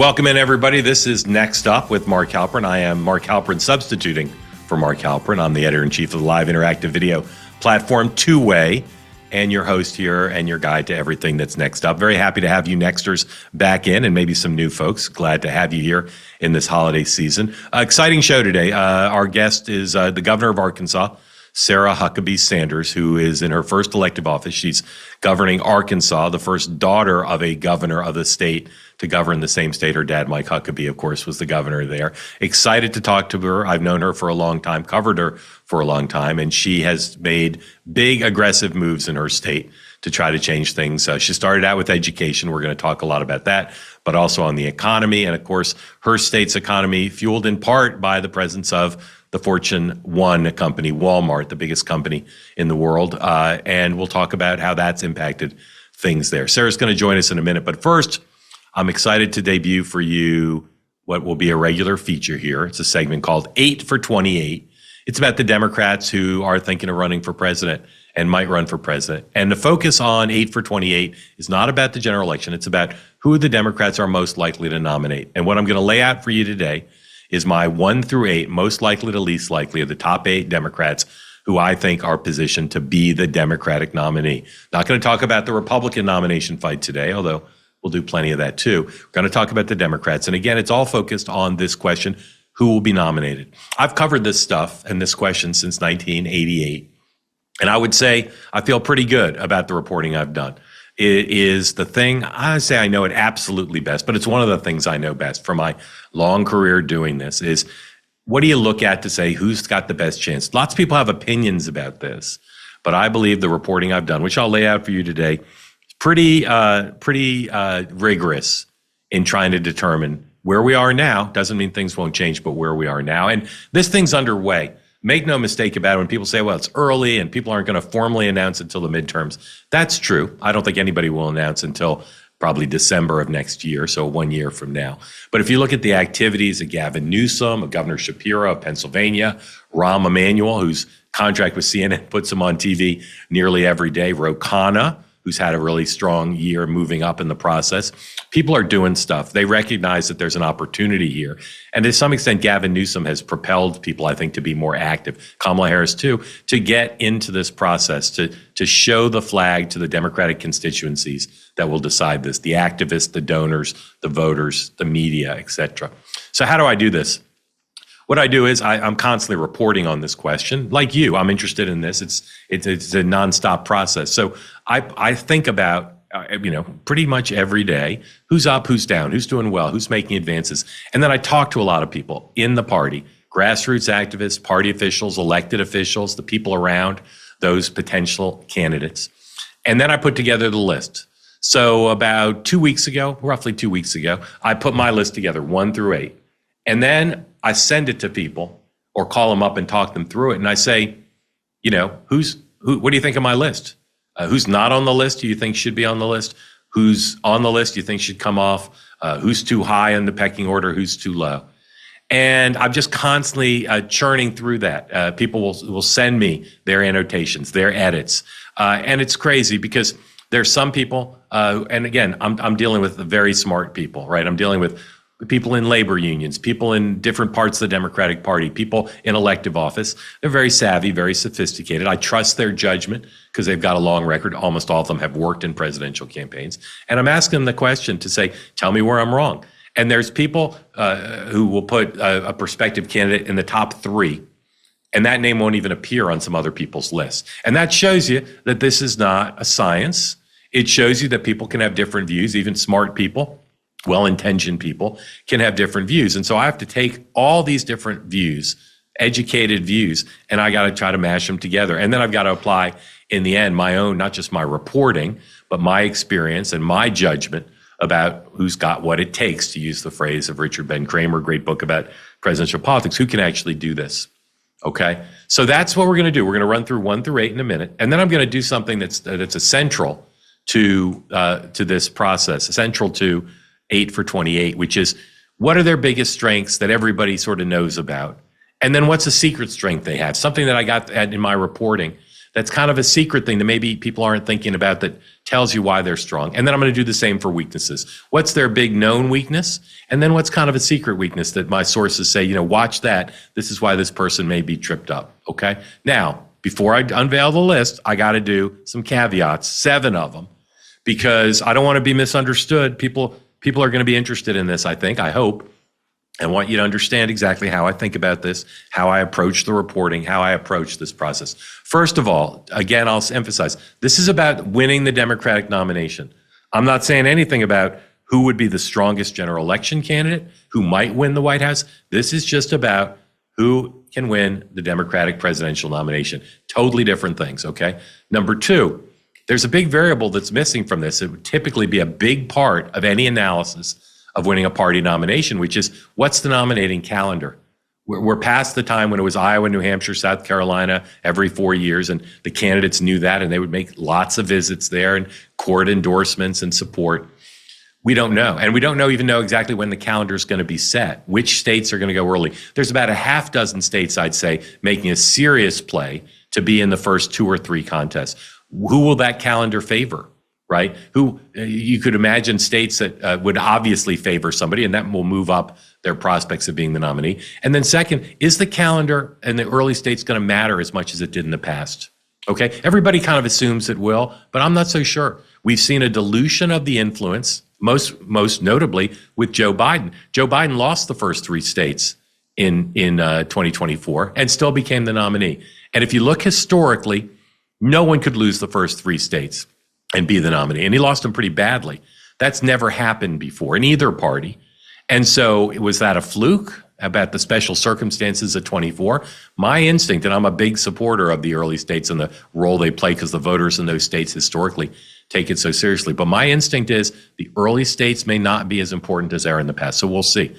Welcome in, everybody. This is Next Up with Mark Halperin. I am Mark Halperin, substituting for Mark Halperin. I'm the editor-in-chief of the live interactive video platform Two Way, and your host here and your guide to everything that's next up. Very happy to have you Nexters back in, and maybe some new folks. Glad to have you here in this holiday season. Exciting show today. Our guest is the governor of Arkansas, Sarah Huckabee Sanders, who is in her first elective office. She's governing Arkansas, the first daughter of a governor of the state to govern the same state. Her dad, Mike Huckabee, of course, was the governor there. Excited to talk to her. I've known her for a long time, covered her for a long time, and she has made big, aggressive moves in her state to try to change things. She started out with education. We're going to talk a lot about that, but also on the economy. And of course, her state's economy fueled in part by the presence of the Fortune 1 company, Walmart, the biggest company in the world. And we'll talk about how that's impacted things there. Sarah's going to join us in a minute. But first, I'm excited to debut for you what will be a regular feature here. It's a segment called 8 for 28. It's about the Democrats who are thinking of running for president and might run for president. And the focus on 8 for 28 is not about the general election. It's about who the Democrats are most likely to nominate. And what I'm going to lay out for you today is my 1 through 8, most likely to least likely, of the top 8 Democrats who I think are positioned to be the Democratic nominee. Not going to talk about the Republican nomination fight today, although we'll do plenty of that too. We're going to talk about the Democrats. And again, it's all focused on this question: who will be nominated? I've covered this stuff and this question since 1988. And I would say I feel pretty good about the reporting I've done. It is the thing, I say I know it absolutely best, but it's one of the things I know best from my long career doing this is, what do you look at to say who's got the best chance? Lots of people have opinions about this, but I believe the reporting I've done, which I'll lay out for you today, is pretty rigorous in trying to determine where we are now. Doesn't mean things won't change, but where we are now. And this thing's underway. Make no mistake about it, when people say, well, it's early and people aren't going to formally announce until the midterms. That's true. I don't think anybody will announce until probably December of next year, so 1 year from now. But if you look at the activities of Gavin Newsom, of Governor Shapiro of Pennsylvania, Rahm Emanuel, whose contract with CNN puts him on TV nearly every day, Ro Khanna, who's had a really strong year moving up in the process. People are doing stuff. They recognize that there's an opportunity here. And to some extent, Gavin Newsom has propelled people, I think, to be more active. Kamala Harris, too, to get into this process, to show the flag to the Democratic constituencies that will decide this: the activists, the donors, the voters, the media, et cetera. So how do I do this? What I do is I'm constantly reporting on this question. Like you, I'm interested in this. It's a nonstop process. So I think about, pretty much every day, who's up, who's down, who's doing well, who's making advances. And then I talk to a lot of people in the party, grassroots activists, party officials, elected officials, the people around those potential candidates. And then I put together the list. So about 2 weeks ago, roughly 2 weeks ago, I put my list together, 1 through 8. And then I send it to people or call them up and talk them through it. And I say, what do you think of my list? Who's not on the list do you think should be on the list? Who's on the list do you think should come off? Who's too high in the pecking order? Who's too low? And I'm just constantly churning through that. People will send me their annotations, their edits. And it's crazy because there's some people, and again, I'm dealing with very smart people, right? I'm dealing with people in labor unions, people in different parts of the Democratic Party, people in elective office. They're very savvy, very sophisticated. I trust their judgment because they've got a long record. Almost all of them have worked in presidential campaigns. And I'm asking them the question to say, tell me where I'm wrong. And there's people who will put a prospective candidate in the top 3, and that name won't even appear on some other people's list. And that shows you that this is not a science. It shows you that people can have different views, even smart people. Well-intentioned people can have different views. And so I have to take all these different views, educated views, and I got to try to mash them together. And then I've got to apply, in the end, my own, not just my reporting, but my experience and my judgment about who's got what it takes, to use the phrase of Richard Ben Cramer, great book about presidential politics, who can actually do this. Okay? So that's what we're going to do. We're going to run through 1 through 8 in a minute. And then I'm going to do something that's essential to this process, essential to 8 for 28, which is, what are their biggest strengths that everybody sort of knows about? And then what's a secret strength they have? Something that I got in my reporting that's kind of a secret thing that maybe people aren't thinking about that tells you why they're strong. And then I'm going to do the same for weaknesses. What's their big known weakness? And then what's kind of a secret weakness that my sources say, watch that. This is why this person may be tripped up. Okay. Now, before I unveil the list, I got to do some caveats, 7 of them, because I don't want to be misunderstood. People are going to be interested in this, I hope. I want you to understand exactly how I think about this, how I approach the reporting, how I approach this process. First of all, again, I'll emphasize, this is about winning the Democratic nomination. I'm not saying anything about who would be the strongest general election candidate, who might win the White House. This is just about who can win the Democratic presidential nomination. Totally different things, okay? Number 2, there's a big variable that's missing from this. It would typically be a big part of any analysis of winning a party nomination, which is what's the nominating calendar? We're past the time when it was Iowa, New Hampshire, South Carolina every 4 years, and the candidates knew that, and they would make lots of visits there and court endorsements and support. We don't know, and we don't even know exactly when the calendar is going to be set, which states are going to go early. There's about a half dozen states, I'd say, making a serious play to be in the first 2 or 3 contests. Who will that calendar favor? Right? Who you could imagine states that would obviously favor somebody, and that will move up their prospects of being the nominee. And then second, is the calendar in the early states going to matter as much as it did in the past? Okay, everybody kind of assumes it will, but I'm not so sure. We've seen a dilution of the influence, most notably with Joe Biden. Joe Biden lost the first 3 states in 2024 and still became the nominee. And if you look historically, no one could lose the first 3 states and be the nominee. And he lost them pretty badly. That's never happened before in either party. And so was that a fluke about the special circumstances of 24? My instinct, and I'm a big supporter of the early states and the role they play because the voters in those states historically take it so seriously. But my instinct is the early states may not be as important as they are in the past. So we'll see.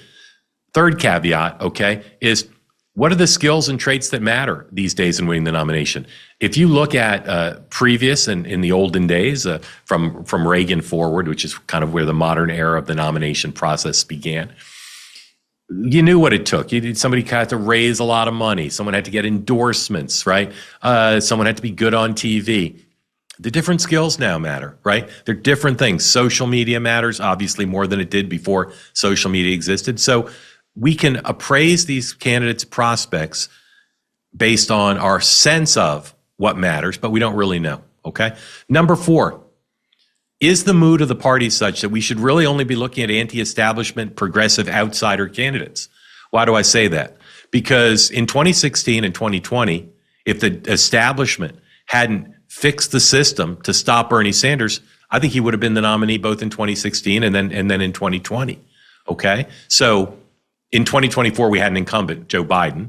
Third caveat, okay, is what are the skills and traits that matter these days in winning the nomination? If you look at previous and in the olden days, from Reagan forward, which is kind of where the modern era of the nomination process began, you knew what it took. Somebody had to raise a lot of money. Someone had to get endorsements, right? Someone had to be good on TV. The different skills now matter, right? They're different things. Social media matters, obviously, more than it did before social media existed. So we can appraise these candidates' prospects based on our sense of what matters, but we don't really know, okay? Number 4, is the mood of the party such that we should really only be looking at anti-establishment, progressive outsider candidates? Why do I say that? Because in 2016 and 2020, if the establishment hadn't fixed the system to stop Bernie Sanders, I think he would have been the nominee both in 2016 and then in 2020, okay? So in 2024, we had an incumbent, Joe Biden,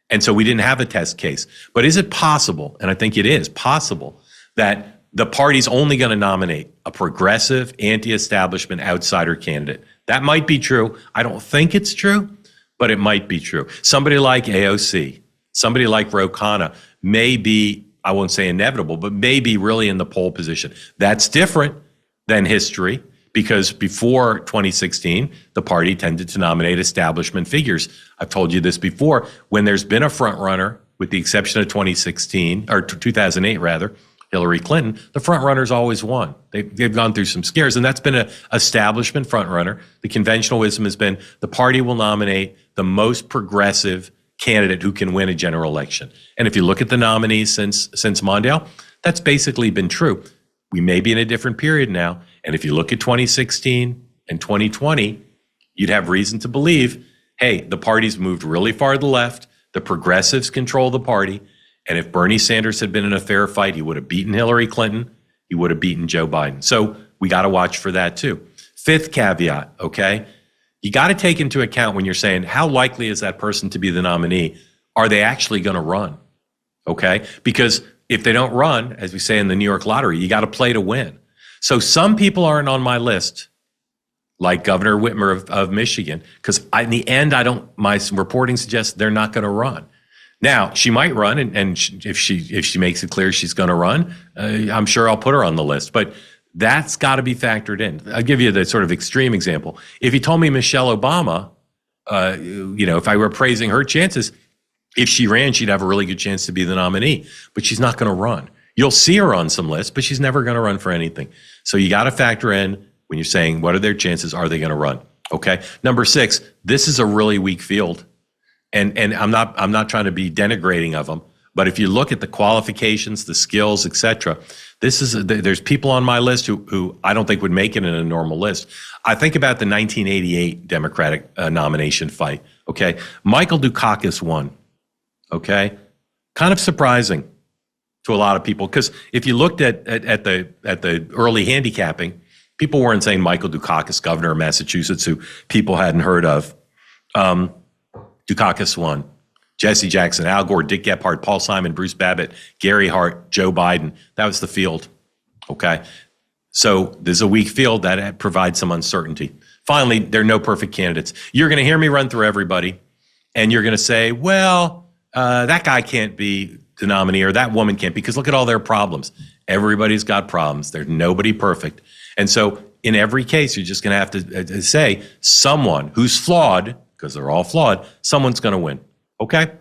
and so we didn't have a test case. But is it possible, and I think it is possible, that the party's only going to nominate a progressive, anti-establishment outsider candidate? That might be true. I don't think it's true, but it might be true. Somebody like AOC, somebody like Ro Khanna may be, I won't say inevitable, but may be really in the pole position. That's different than history, because before 2016, the party tended to nominate establishment figures. I've told you this before. When there's been a front runner, with the exception of 2016, or 2008 rather, Hillary Clinton, the front runners always won. They've gone through some scares, and that's been an establishment front runner. The conventional wisdom has been the party will nominate the most progressive candidate who can win a general election. And if you look at the nominees since Mondale, that's basically been true. We may be in a different period now. And if you look at 2016 and 2020, you'd have reason to believe, hey, the party's moved really far to the left. The progressives control the party. And if Bernie Sanders had been in a fair fight, he would have beaten Hillary Clinton. He would have beaten Joe Biden. So we got to watch for that too. 5th caveat, okay? You got to take into account when you're saying, how likely is that person to be the nominee? Are they actually going to run? Okay? Because if they don't run, as we say in the New York lottery, you got to play to win. So some people aren't on my list, like Governor Whitmer of Michigan, because in the end, my reporting suggests they're not going to run. Now, she might run, and if she makes it clear she's going to run, I'm sure I'll put her on the list. But that's got to be factored in. I'll give you the sort of extreme example. If you told me Michelle Obama, if I were praising her chances, If she ran, she'd have a really good chance to be the nominee, but she's not going to run. You'll see her on some lists, but she's never going to run for anything. So you got to factor in when you're saying, what are their chances? Are they going to run? Okay. Number 6, this is a really weak field. And I'm not trying to be denigrating of them, but if you look at the qualifications, the skills, etc., there's people on my list who I don't think would make it in a normal list. I think about the 1988 Democratic nomination fight. Okay. Michael Dukakis won. Okay. Kind of surprising to a lot of people, because if you looked at the early handicapping, people weren't saying Michael Dukakis, governor of Massachusetts, who people hadn't heard of. Dukakis won. Jesse Jackson, Al Gore, Dick Gephardt, Paul Simon, Bruce Babbitt, Gary Hart, Joe Biden. That was the field. Okay. So there's a weak field that provides some uncertainty. Finally, there are no perfect candidates. You're going to hear me run through everybody, and you're going to say, well, that guy can't be the nominee, or that woman can't, because look at all their problems. Everybody's got problems. There's nobody perfect. And so in every case, you're just going to have to say someone who's flawed, because they're all flawed, someone's going to win. Okay?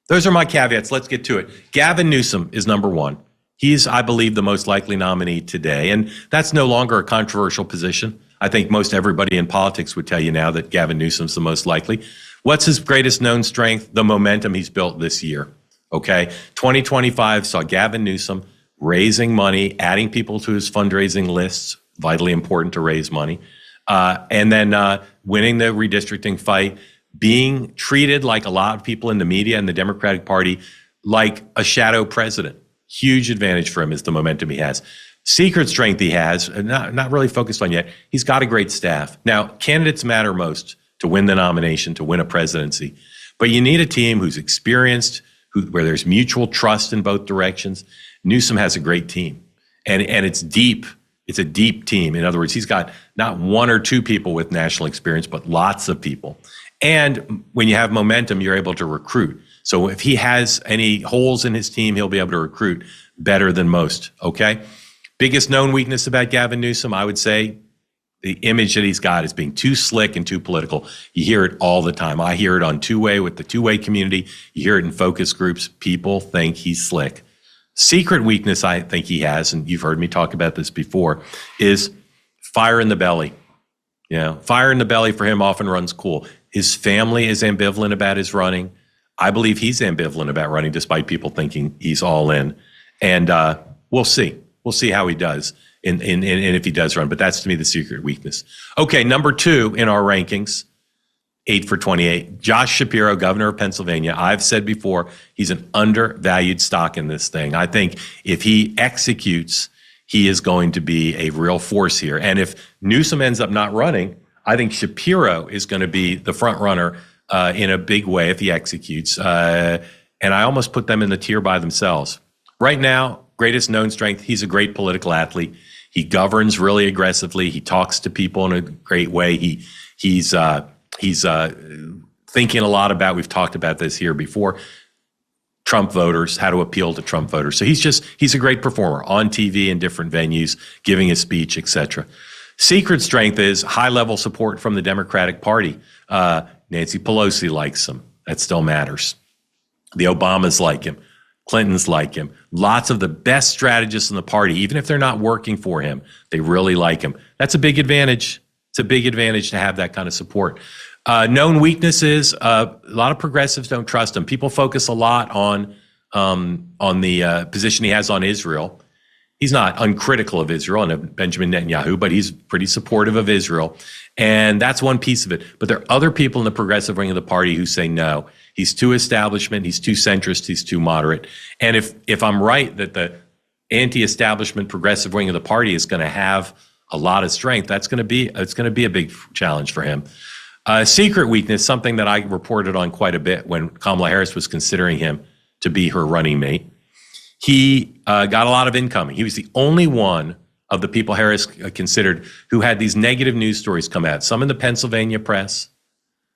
Those are my caveats. Let's get to it. Gavin Newsom is number 1. He's, I believe, the most likely nominee today. And that's no longer a controversial position. I think most everybody in politics would tell you now that Gavin Newsom's the most likely. What's his greatest known strength? The momentum he's built this year. Okay? 2025 saw Gavin Newsom raising money, adding people to his fundraising lists, vitally important to raise money, and then winning the redistricting fight, being treated like a lot of people in the media and the Democratic Party like a shadow president. Huge advantage for him is the momentum he has. Secret strength he has, not really focused on yet, he's got a great staff. Now, candidates matter most to win the nomination, to win a presidency, but you need a team who's experienced, where there's mutual trust in both directions. Newsom has a great team, and it's deep. It's a deep team. In other words, he's got not 1 or 2 people with national experience, but lots of people. And when you have momentum, you're able to recruit. So if he has any holes in his team, he'll be able to recruit better than most, okay? Biggest known weakness about Gavin Newsom, I would say, the image that he's got is being too slick and too political. You hear it all the time. I hear it on two-way with the two-way community. You hear it in focus groups. People think he's slick. Secret weakness I think he has, and you've heard me talk about this before, is fire in the belly. You know, fire in the belly for him often runs cool. His family is ambivalent about his running. I believe he's ambivalent about running, despite people thinking he's all in. And we'll see. We'll see how he does and if he does run. But that's, to me, the secret weakness. Okay, number 2 in our rankings, 8 for 28. Josh Shapiro, governor of Pennsylvania. I've said before, he's an undervalued stock in this thing. I think if he executes, he is going to be a real force here. And if Newsom ends up not running, I think Shapiro is going to be the front runner in a big way if he executes. And I almost put them in the tier by themselves. Right now, greatest known strength, he's a great political athlete. He governs really aggressively. He talks to people in a great way. He's thinking a lot about, we've talked about this here before, Trump voters, how to appeal to Trump voters. So he's a great performer on TV in different venues, giving a speech, etc. Secret strength is high-level support from the Democratic Party. Nancy Pelosi likes him. That still matters. The Obamas like him. Clintons like him. Lots of the best strategists in the party, even if they're not working for him, they really like him. That's a big advantage. It's a big advantage to have that kind of support. Known weaknesses, a lot of progressives don't trust him. People focus a lot on the position he has on Israel. He's not uncritical of Israel and Benjamin Netanyahu, but he's pretty supportive of Israel. And that's one piece of it. But there are other people in the progressive wing of the party who say no. He's too establishment, he's too centrist, he's too moderate. And if I'm right that the anti-establishment progressive wing of the party is going to have a lot of strength, it's going to be a big challenge for him. Secret weakness, something that I reported on quite a bit when Kamala Harris was considering him to be her running mate. He got a lot of income. He was the only one of the people Harris considered who had these negative news stories come out, some in the Pennsylvania press,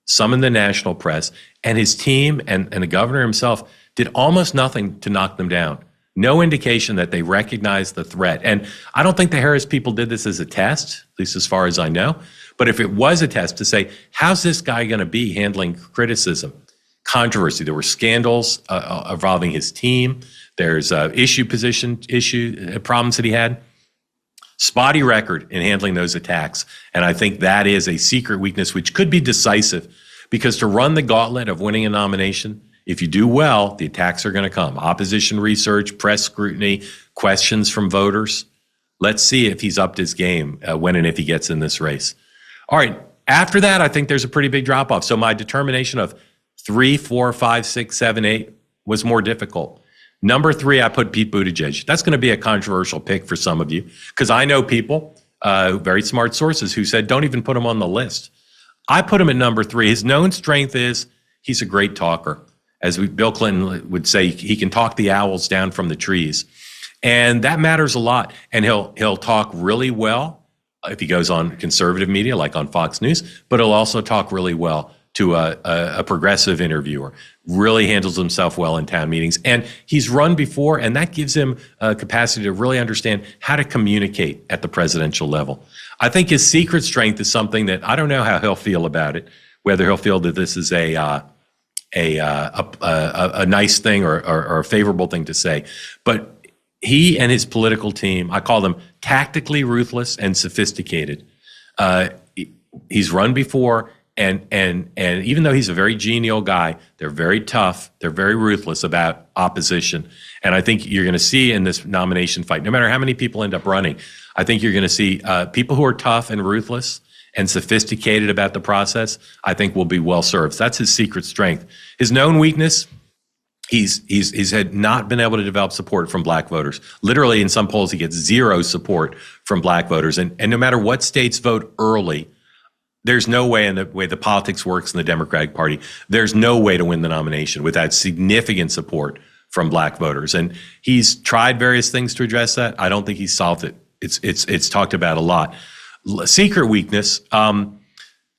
some in the national press, and his team and the governor himself did almost nothing to knock them down. No indication that they recognized the threat. And I don't think the Harris people did this as a test, at least as far as I know. But if it was a test to say, how's this guy going to be handling criticism? controversy. There were scandals involving his team. There's issue problems that he had. Spotty record in handling those attacks. And I think that is a secret weakness, which could be decisive, because to run the gauntlet of winning a nomination, if you do well, the attacks are going to come. Opposition research, press scrutiny, questions from voters. Let's see if he's upped his game when and if he gets in this race. All right. After that, I think there's a pretty big drop off. So my determination of 3, 4, 5, 6, 7, 8 was more difficult. Number 3, I put Pete Buttigieg. That's going to be a controversial pick for some of you, because I know people, very smart sources, who said, don't even put him on the list. I put him at number 3. His known strength is he's a great talker. As Bill Clinton would say, he can talk the owls down from the trees. And that matters a lot. And he'll talk really well if he goes on conservative media, like on Fox News, but he'll also talk really well to a progressive interviewer, really handles himself well in town meetings. And he's run before, and that gives him a capacity to really understand how to communicate at the presidential level. I think his secret strength is something that I don't know how he'll feel about it, whether he'll feel that this is a nice thing or a favorable thing to say. But he and his political team, I call them tactically ruthless and sophisticated. He's run before. And even though he's a very genial guy, they're very tough. They're very ruthless about opposition. And I think you're going to see in this nomination fight, no matter how many people end up running, I think you're going to see people who are tough and ruthless and sophisticated about the process, I think will be well served. So that's his secret strength. His known weakness, he's had not been able to develop support from black voters. Literally, in some polls, he gets 0 support from black voters. And no matter what states vote early, there's no way, in the way the politics works in the Democratic Party, there's no way to win the nomination without significant support from black voters. And he's tried various things to address that. I don't think he's solved it. It's talked about a lot. Secret weakness,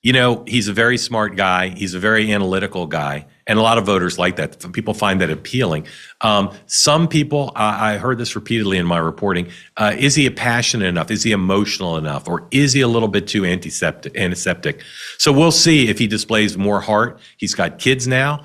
he's a very smart guy. He's a very analytical guy. And a lot of voters like that. People find that appealing. Some people, I heard this repeatedly in my reporting, is he passionate enough? Is he emotional enough? Or is he a little bit too antiseptic? So we'll see if he displays more heart. He's got kids now.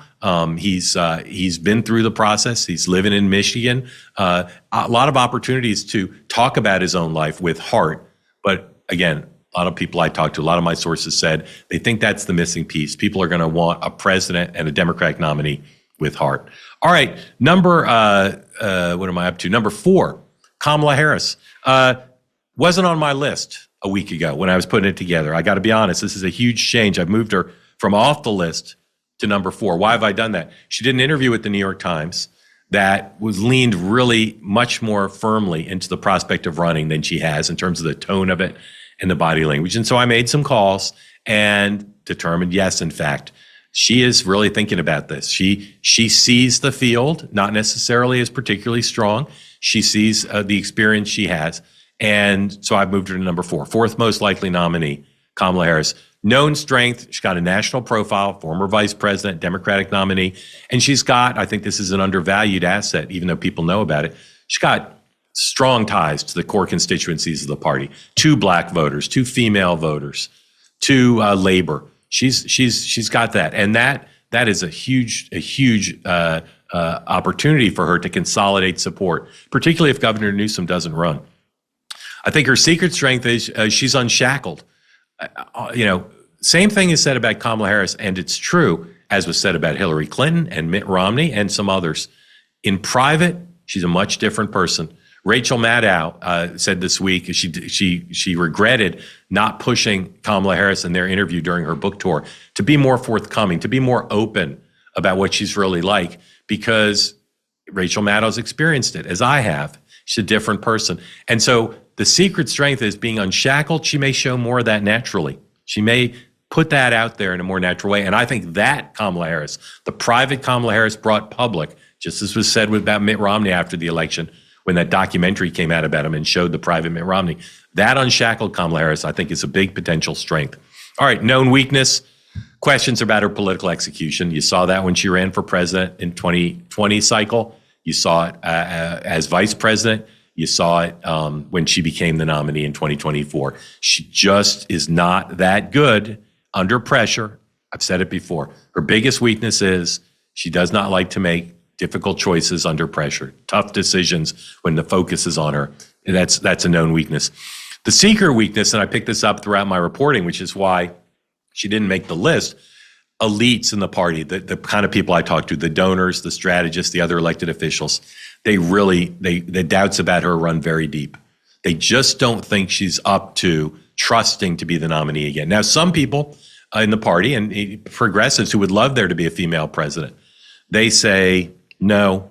He's been through the process. He's living in Michigan. A lot of opportunities to talk about his own life with heart. But again, a lot of people I talked to, a lot of my sources said they think that's the missing piece. People are going to want a president and a Democratic nominee with heart. All right, what am I up to? Number 4, Kamala Harris. Wasn't on my list a week ago when I was putting it together. I got to be honest, this is a huge change. I've moved her from off the list to number 4. Why have I done that? She did an interview with the New York Times that was leaned really much more firmly into the prospect of running than she has in terms of the tone of it and the body language. And so I made some calls and determined, yes, in fact, she is really thinking about this. She sees the field, not necessarily as particularly strong. She sees the experience she has. And so I've moved her to number 4, 4th most likely nominee, Kamala Harris. Known strength, she's got a national profile, former vice president, Democratic nominee. And she's got, I think this is an undervalued asset, even though people know about it, she's got strong ties to the core constituencies of the party, 2 black voters, 2 female voters, 2 labor. She's got that, and that is a huge opportunity for her to consolidate support, particularly if Governor Newsom doesn't run. I think her secret strength is she's unshackled. Same thing is said about Kamala Harris, and it's true, as was said about Hillary Clinton and Mitt Romney and some others. In private, she's a much different person. Rachel Maddow said this week she regretted not pushing Kamala Harris in their interview during her book tour to be more forthcoming, to be more open about what she's really like, because Rachel Maddow's experienced it, as I have. She's a different person. And so the secret strength is being unshackled. She may show more of that naturally. She may put that out there in a more natural way. And I think that Kamala Harris, the private Kamala Harris brought public, just as was said about Mitt Romney after the election, when that documentary came out about him and showed the private Mitt Romney, that unshackled Kamala Harris, I think, is a big potential strength. All right, known weakness, questions about her political execution. You saw that when she ran for president in 2020 cycle. You saw it as vice president. You saw it when she became the nominee in 2024. She just is not that good under pressure. I've said it before. Her biggest weakness is She does not like to make difficult choices under pressure, tough decisions when the focus is on her. That's a known weakness. The secret weakness, and I picked this up throughout my reporting, which is why she didn't make the list, elites in the party, the kind of people I talk to, the donors, the strategists, the other elected officials, the doubts about her run very deep. They just don't think she's up to trusting to be the nominee again. Now, some people in the party and progressives who would love there to be a female president, they say, no,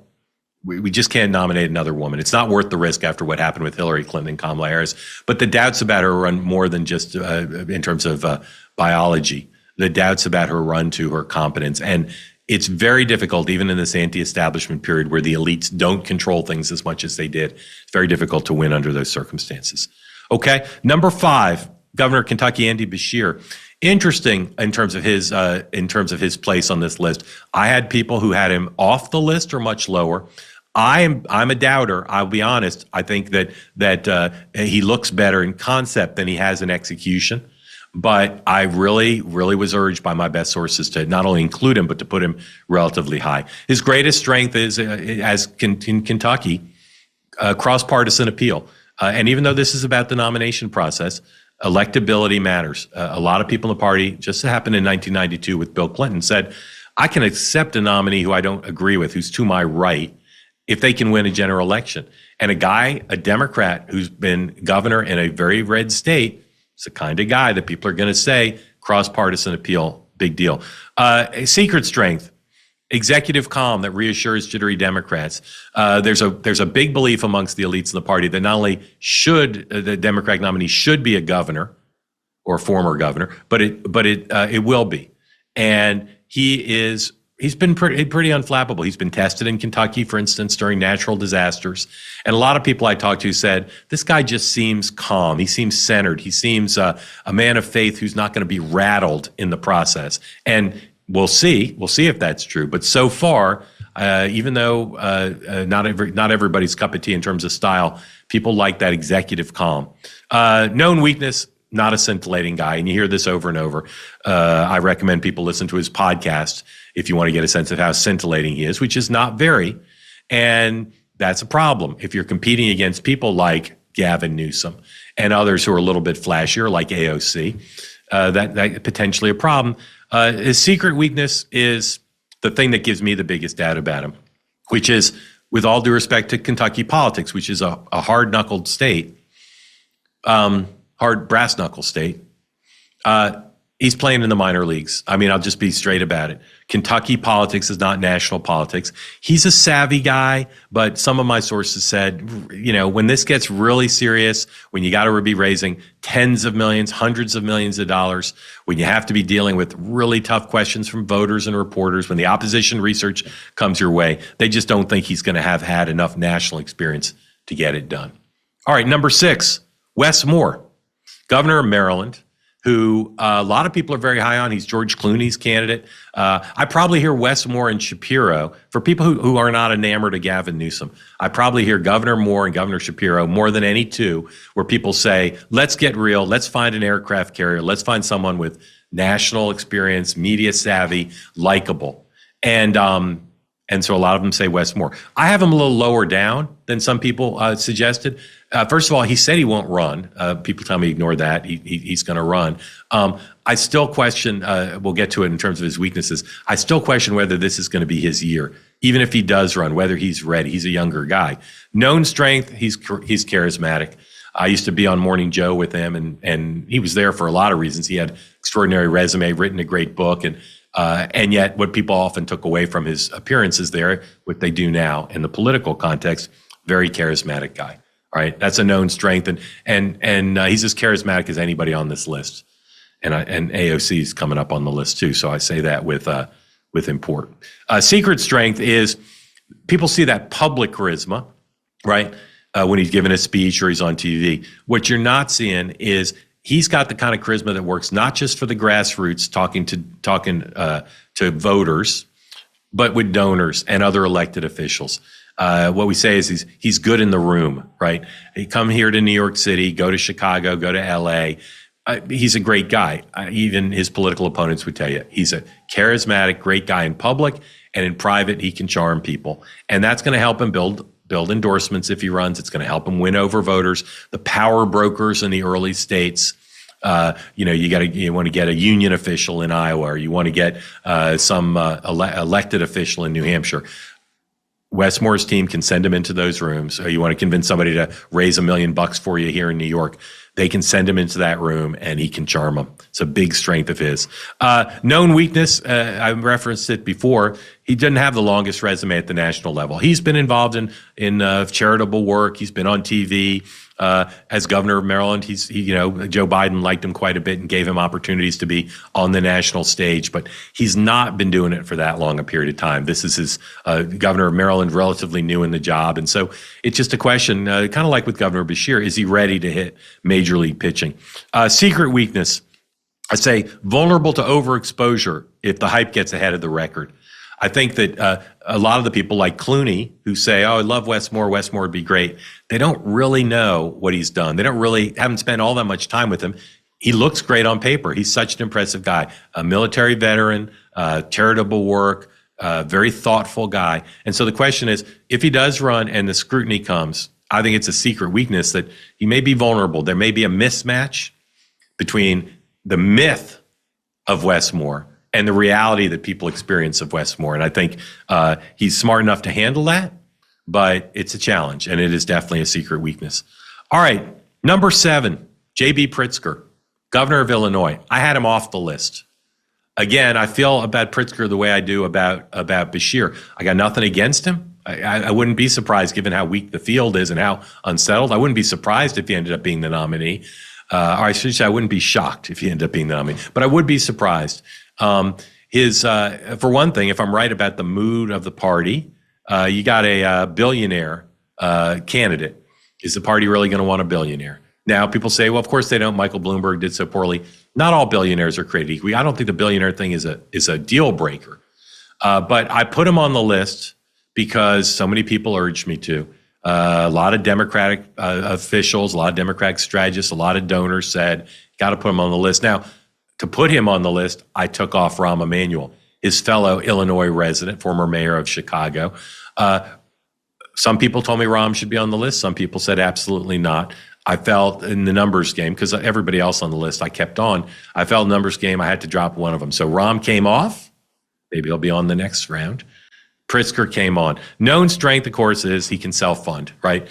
we just can't nominate another woman. It's not worth the risk after what happened with Hillary Clinton and Kamala Harris. But the doubts about her run more than just in terms of biology. The doubts about her run to her competence. And it's very difficult, even in this anti-establishment period where the elites don't control things as much as they did. It's very difficult to win under those circumstances. Okay, number 5, Governor of Kentucky, Andy Beshear. Interesting in terms of his place on this list. I had people who had him off the list or much lower. I'm a doubter. I'll be honest. I think that he looks better in concept than he has in execution. But I really was urged by my best sources to not only include him, but to put him relatively high. His greatest strength is, in Kentucky, cross-partisan appeal. And even though this is about the nomination process, electability matters. A lot of people in the party, just happened in 1992 with Bill Clinton, said, I can accept a nominee who I don't agree with, who's to my right, if they can win a general election. And a Democrat who's been governor in a very red state, it's the kind of guy that people are going to say cross-partisan appeal, big deal. A secret strength, executive calm that reassures jittery Democrats. There's a big belief amongst the elites in the party that not only should the Democratic nominee should be a governor or former governor, but it will be. And he's been pretty unflappable. He's been tested in Kentucky, for instance, during natural disasters. And a lot of people I talked to said, this guy just seems calm. He seems centered. He seems a man of faith who's not going to be rattled in the process. And we'll see if that's true. But so far, even though not everybody's cup of tea in terms of style, people like that executive calm. Known weakness, not a scintillating guy. And you hear this over and over. I recommend people listen to his podcast if you want to get a sense of how scintillating he is, which is not very. And that's a problem. If you're competing against people like Gavin Newsom and others who are a little bit flashier, like AOC, that potentially a problem. His secret weakness is the thing that gives me the biggest doubt about him, which is, with all due respect to Kentucky politics, which is a hard-knuckled state, hard brass-knuckle state, he's playing in the minor leagues. I mean, I'll just be straight about it. Kentucky politics is not national politics. He's a savvy guy, but some of my sources said, when this gets really serious, when you got to be raising tens of millions, hundreds of millions of dollars, when you have to be dealing with really tough questions from voters and reporters, when the opposition research comes your way, they just don't think he's going to have had enough national experience to get it done. All right, number 6, Wes Moore, governor of Maryland, who a lot of people are very high on. He's George Clooney's candidate. I probably hear Wes Moore and Shapiro. For people who are not enamored of Gavin Newsom, I probably hear Governor Moore and Governor Shapiro more than any two, where people say, let's get real, let's find an aircraft carrier, let's find someone with national experience, media savvy, likable. And so a lot of them say Wes Moore. I have him a little lower down than some people suggested. First of all, he said he won't run. People tell me ignore that. He's going to run. I still question, we'll get to it in terms of his weaknesses. I still question whether this is going to be his year. Even if he does run, whether he's ready. He's a younger guy. Known strength, he's charismatic. I used to be on Morning Joe with him, and he was there for a lot of reasons. He had extraordinary resume, written a great book, and yet what people often took away from his appearances there, what they do now in the political context, very charismatic guy. All right, that's a known strength, and he's as charismatic as anybody on this list, and AOC is coming up on the list too. So I say that with import. Secret strength is people see that public charisma, right? When he's giving a speech or he's on TV. What you're not seeing is he's got the kind of charisma that works not just for the grassroots, talking to voters, but with donors and other elected officials. What we say is he's good in the room, right? He come here to New York City, go to Chicago, go to LA, He's a great guy. Even his political opponents would tell you he's a charismatic, great guy in public, and in private, he can charm people. And that's going to help him build endorsements if he runs. It's going to help him win over voters. The power brokers in the early states, you want to get a union official in Iowa, or you want to get some elected official in New Hampshire. Wes Moore's team can send him into those rooms. Or you want to convince somebody to raise $1 million for you here in New York. They can send him into that room and he can charm them. It's a big strength of his. Known weakness, I referenced it before. He didn't have the longest resume at the national level. He's been involved in charitable work. He's been on TV. As governor of Maryland, Joe Biden liked him quite a bit and gave him opportunities to be on the national stage, but he's not been doing it for that long a period of time. This is his governor of Maryland, relatively new in the job. And so it's just a question, kind of like with Governor Beshear, is he ready to hit major league pitching? Secret weakness, I say vulnerable to overexposure if the hype gets ahead of the record. I think that a lot of the people like Clooney who say, oh, I love Wes Moore would be great. They don't really know what he's done. They haven't spent all that much time with him. He looks great on paper. He's such an impressive guy, a military veteran, charitable work, very thoughtful guy. And so the question is, if he does run and the scrutiny comes, I think it's a secret weakness that he may be vulnerable. There may be a mismatch between the myth of Wes Moore and the reality that people experience of Wes Moore. And I think he's smart enough to handle that, but it's a challenge, and it is definitely a secret weakness. All right, number 7, J.B. Pritzker, governor of Illinois. I had him off the list. Again, I feel about Pritzker the way I do about Beshear. I got nothing against him. I wouldn't be surprised, given how weak the field is and how unsettled. I wouldn't be surprised if he ended up being the nominee. Or I should say I wouldn't be shocked if he ended up being the nominee, but I would be surprised. For one thing, if I'm right about the mood of the party, you got a billionaire candidate. Is the party really going to want a billionaire? Now, people say, well, of course they don't. Michael Bloomberg did so poorly. Not all billionaires are created equal. I don't think the billionaire thing is a deal breaker. But I put him on the list because so many people urged me to. A lot of Democratic officials, a lot of Democratic strategists, a lot of donors said, got to put him on the list. Now, to put him on the list, I took off Rahm Emanuel, his fellow Illinois resident, former mayor of Chicago. Some people told me Rahm should be on the list. Some people said absolutely not. I felt in the numbers game, because everybody else on the list I kept on, I felt numbers game, I had to drop one of them. So Rahm came off. Maybe he'll be on the next round. Pritzker came on. Known strength, of course, is he can self-fund, right?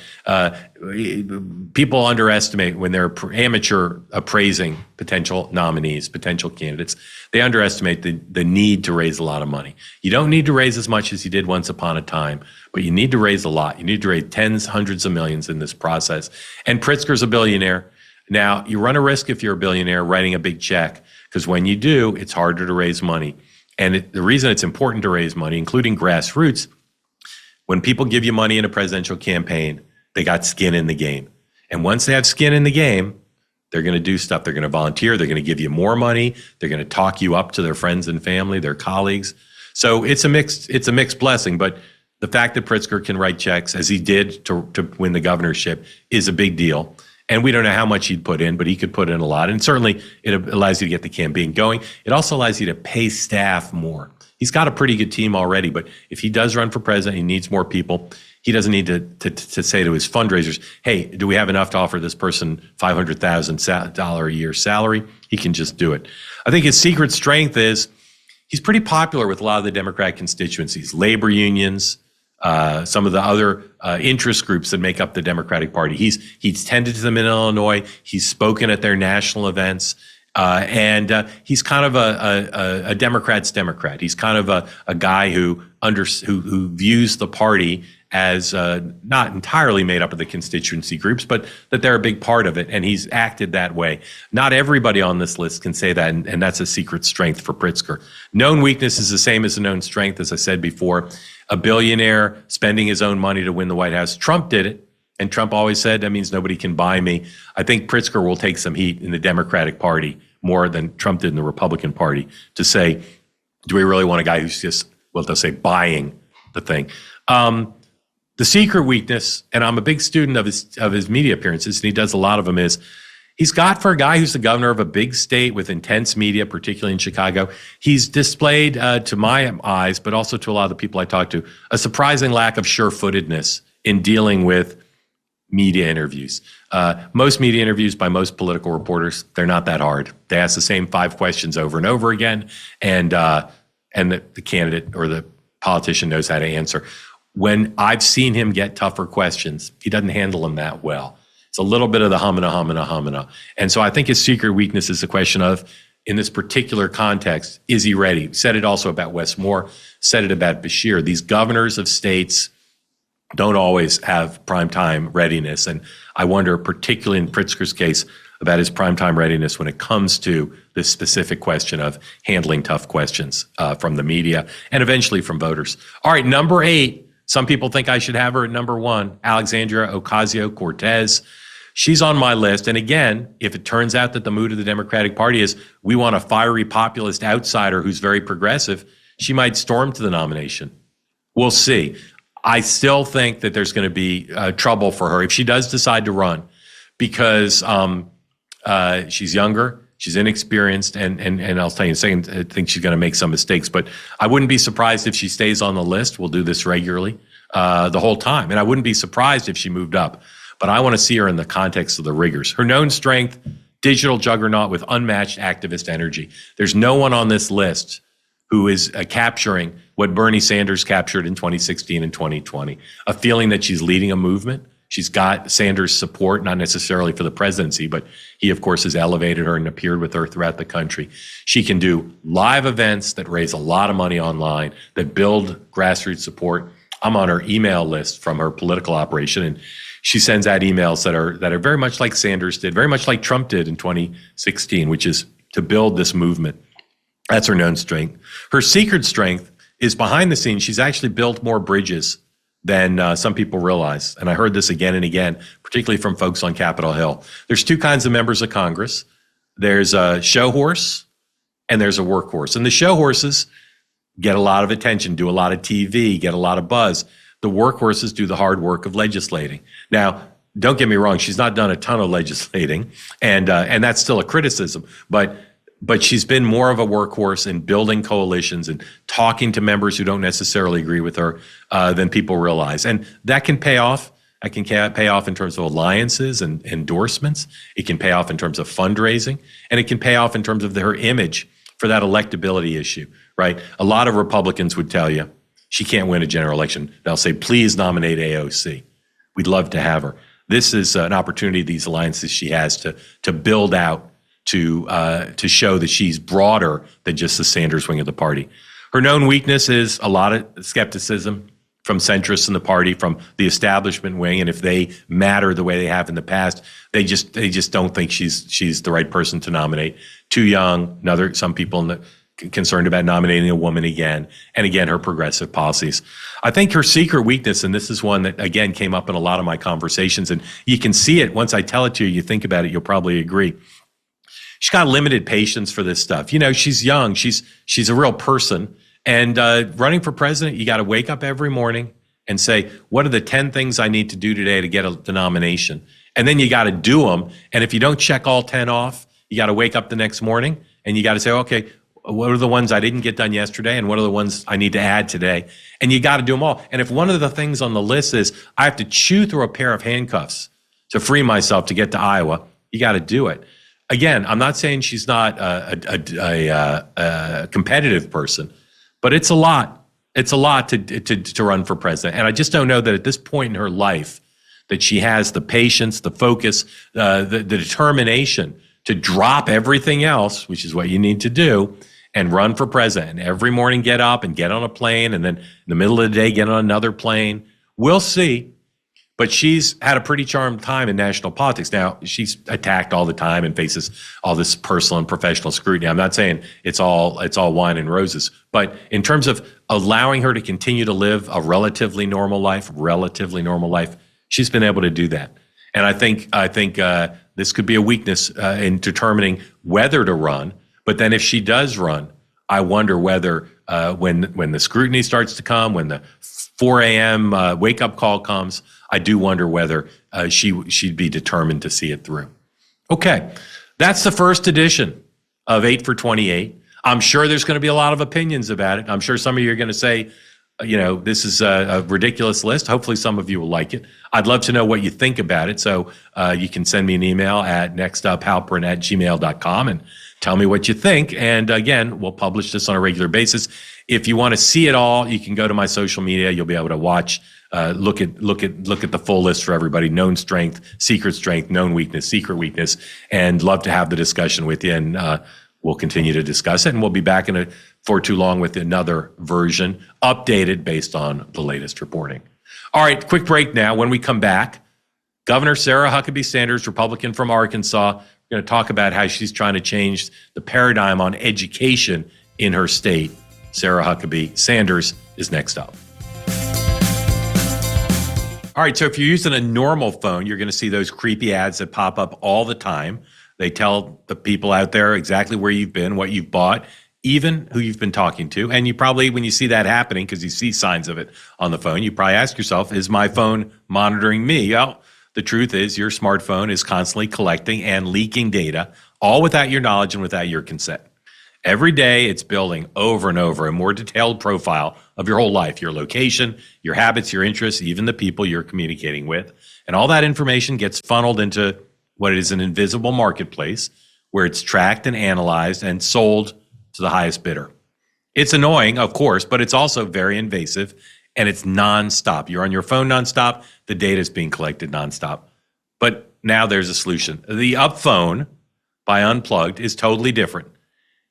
People underestimate when they're amateur appraising potential nominees, potential candidates. They underestimate the need to raise a lot of money. You don't need to raise as much as you did once upon a time, but you need to raise a lot. You need to raise tens, hundreds of millions in this process. And Pritzker's a billionaire. Now, you run a risk if you're a billionaire writing a big check, because when you do, it's harder to raise money. And the reason it's important to raise money, including grassroots, when people give you money in a presidential campaign, they got skin in the game. And once they have skin in the game, they're going to do stuff. They're going to volunteer. They're going to give you more money. They're going to talk you up to their friends and family, their colleagues. So it's a mixed blessing. But the fact that Pritzker can write checks, as he did to win the governorship, is a big deal. And we don't know how much he'd put in, but he could put in a lot. And certainly it allows you to get the campaign going. It also allows you to pay staff more. He's got a pretty good team already, but if he does run for president, he needs more people. He doesn't need to say to his fundraisers, hey, do we have enough to offer this person $500,000 a year salary? He can just do it. I think his secret strength is he's pretty popular with a lot of the Democratic constituencies, labor unions, some of the other interest groups that make up the Democratic Party. He's tended to them in Illinois. He's spoken at their national events. And he's kind of a Democrat's Democrat. He's kind of a guy who views the party as not entirely made up of the constituency groups, but that they're a big part of it, and he's acted that way. Not everybody on this list can say that, and that's a secret strength for Pritzker. Known weakness is the same as a known strength, as I said before. A billionaire spending his own money to win the White House. Trump did it, and Trump always said, that means nobody can buy me. I think Pritzker will take some heat in the Democratic Party more than Trump did in the Republican Party to say, do we really want a guy who's just, well, they'll say buying the thing. The secret weakness, and I'm a big student of his media appearances, and he does a lot of them, is he's got, for a guy who's the governor of a big state with intense media, particularly in Chicago, he's displayed, to my eyes, but also to a lot of the people I talk to, a surprising lack of sure-footedness in dealing with media interviews. Most media interviews by most political reporters, they're not that hard. They ask the same 5 questions over and over again, and the candidate or the politician knows how to answer. When I've seen him get tougher questions, he doesn't handle them that well. It's a little bit of the humana. And so I think his secret weakness is the question of, in this particular context, is he ready? Said it also about Wes Moore, said it about Beshear. These governors of states don't always have primetime readiness. And I wonder, particularly in Pritzker's case, about his primetime readiness when it comes to this specific question of handling tough questions from the media and eventually from voters. All right, number 8. Some people think I should have her at number 1, Alexandria Ocasio-Cortez. She's on my list. And again, if it turns out that the mood of the Democratic Party is we want a fiery populist outsider who's very progressive, she might storm to the nomination. We'll see. I still think that there's going to be trouble for her if she does decide to run, because she's younger, she's inexperienced, and I'll tell you in a second, I think she's going to make some mistakes. But I wouldn't be surprised if she stays on the list. We'll do this regularly the whole time. And I wouldn't be surprised if she moved up. But I want to see her in the context of the rigors. Her known strength, digital juggernaut with unmatched activist energy. There's no one on this list who is capturing what Bernie Sanders captured in 2016 and 2020, a feeling that she's leading a movement. She's got Sanders' support, not necessarily for the presidency, but he, of course, has elevated her and appeared with her throughout the country. She can do live events that raise a lot of money online, that build grassroots support. I'm on her email list from her political operation, and she sends out emails that are very much like Sanders did, very much like Trump did in 2016, which is to build this movement. That's her known strength. Her secret strength is behind the scenes. She's actually built more bridges than some people realize. And I heard this again and again, particularly from folks on Capitol Hill. There's 2 kinds of members of Congress. There's a show horse and there's a workhorse. And the show horses get a lot of attention, do a lot of TV, get a lot of buzz. The workhorses do the hard work of legislating. Now, don't get me wrong, she's not done a ton of legislating, and that's still a criticism, but she's been more of a workhorse in building coalitions and talking to members who don't necessarily agree with her than people realize. And that can pay off. It can pay off in terms of alliances and endorsements. It can pay off in terms of fundraising, and it can pay off in terms of her image for that electability issue, right? A lot of Republicans would tell you she can't win a general election. They'll say, please nominate AOC. We'd love to have her. This is an opportunity, these alliances she has to build out, to show that she's broader than just the Sanders wing of the party. Her known weakness is a lot of skepticism from centrists in the party, from the establishment wing, and if they matter the way they have in the past, they just don't think she's the right person to nominate. Too young. Some people concerned about nominating a woman again, and again, her progressive policies. I think her secret weakness, and this is one that again came up in a lot of my conversations, and you can see it once I tell it to you. You think about it, you'll probably agree. She's got limited patience for this stuff. You know, she's young. She's a real person. And running for president, you got to wake up every morning and say, what are the 10 things I need to do today to get the nomination? And then you got to do them. And if you don't check all 10 off, you got to wake up the next morning and you got to say, okay, what are the ones I didn't get done yesterday? And what are the ones I need to add today? And you got to do them all. And if one of the things on the list is I have to chew through a pair of handcuffs to free myself to get to Iowa, you got to do it. Again, I'm not saying she's not a competitive person, but it's a lot. It's a lot to run for president. And I just don't know that at this point in her life that she has the patience, the focus, the determination to drop everything else, which is what you need to do, and run for president. And every morning get up and get on a plane, and then in the middle of the day get on another plane. We'll see. But she's had a pretty charmed time in national politics. Now, she's attacked all the time and faces all this personal and professional scrutiny. I'm not saying it's all wine and roses, but in terms of allowing her to continue to live a relatively normal life, she's been able to do that. And I think this could be a weakness in determining whether to run. But then if she does run, I wonder whether when the scrutiny starts to come, when the 4 a.m. Wake-up call comes, I do wonder whether she'd be determined to see it through. Okay, that's the first edition of 8 for 28. I'm sure there's going to be a lot of opinions about it. I'm sure some of you are going to say, this is a ridiculous list. Hopefully some of you will like it. I'd love to know what you think about it. So you can send me an email at nextuphalperin@gmail.com and tell me what you think. And again, we'll publish this on a regular basis. If you want to see it all, you can go to my social media. You'll be able to watch, look at the full list for everybody: known strength, known weakness, secret weakness, and love to have the discussion with you. And we'll continue to discuss it, and we'll be back for too long with another version, updated based on the latest reporting. All right, quick break now. When we come back, Governor Sarah Huckabee Sanders, Republican from Arkansas, we're going to talk about how she's trying to change the paradigm on education in her state. Sarah Huckabee Sanders is next up. All right, so if you're using a normal phone, you're going to see those creepy ads that pop up all the time. They tell the people out there exactly where you've been, what you've bought, even who you've been talking to. And you probably, when you see that happening, because you see signs of it on the phone, you probably ask yourself, is my phone monitoring me? Well, the truth is your smartphone is constantly collecting and leaking data, all without your knowledge and without your consent. Every day, it's building over and over a more detailed profile of your whole life, your location, your habits, your interests, even the people you're communicating with. And all that information gets funneled into what is an invisible marketplace where it's tracked and analyzed and sold to the highest bidder. It's annoying, of course, but it's also very invasive, and it's nonstop. You're on your phone nonstop. The data is being collected nonstop. But now there's a solution. The Up Phone by Unplugged is totally different.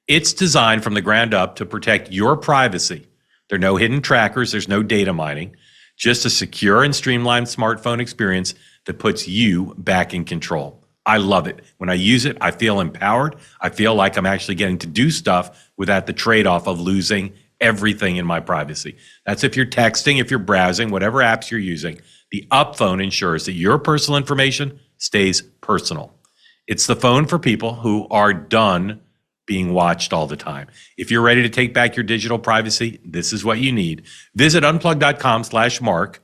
It's designed from the ground up to protect your privacy. There are no hidden trackers. There's no data mining. Just a secure and streamlined smartphone experience that puts you back in control. I love it. When I use it, I feel empowered. I feel like I'm actually getting to do stuff without the trade-off of losing everything in my privacy. That's if you're texting, if you're browsing, whatever apps you're using. The Up Phone ensures that your personal information stays personal. It's the phone for people who are done being watched all the time. If you're ready to take back your digital privacy, this is what you need. Visit unplug.com/Mark.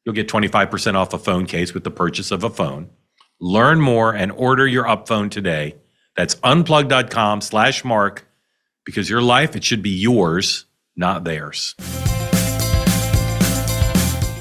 You'll get 25% off a phone case with the purchase of a phone. Learn more and order your Up Phone today. That's unplug.com/Mark, because your life, it should be yours, not theirs.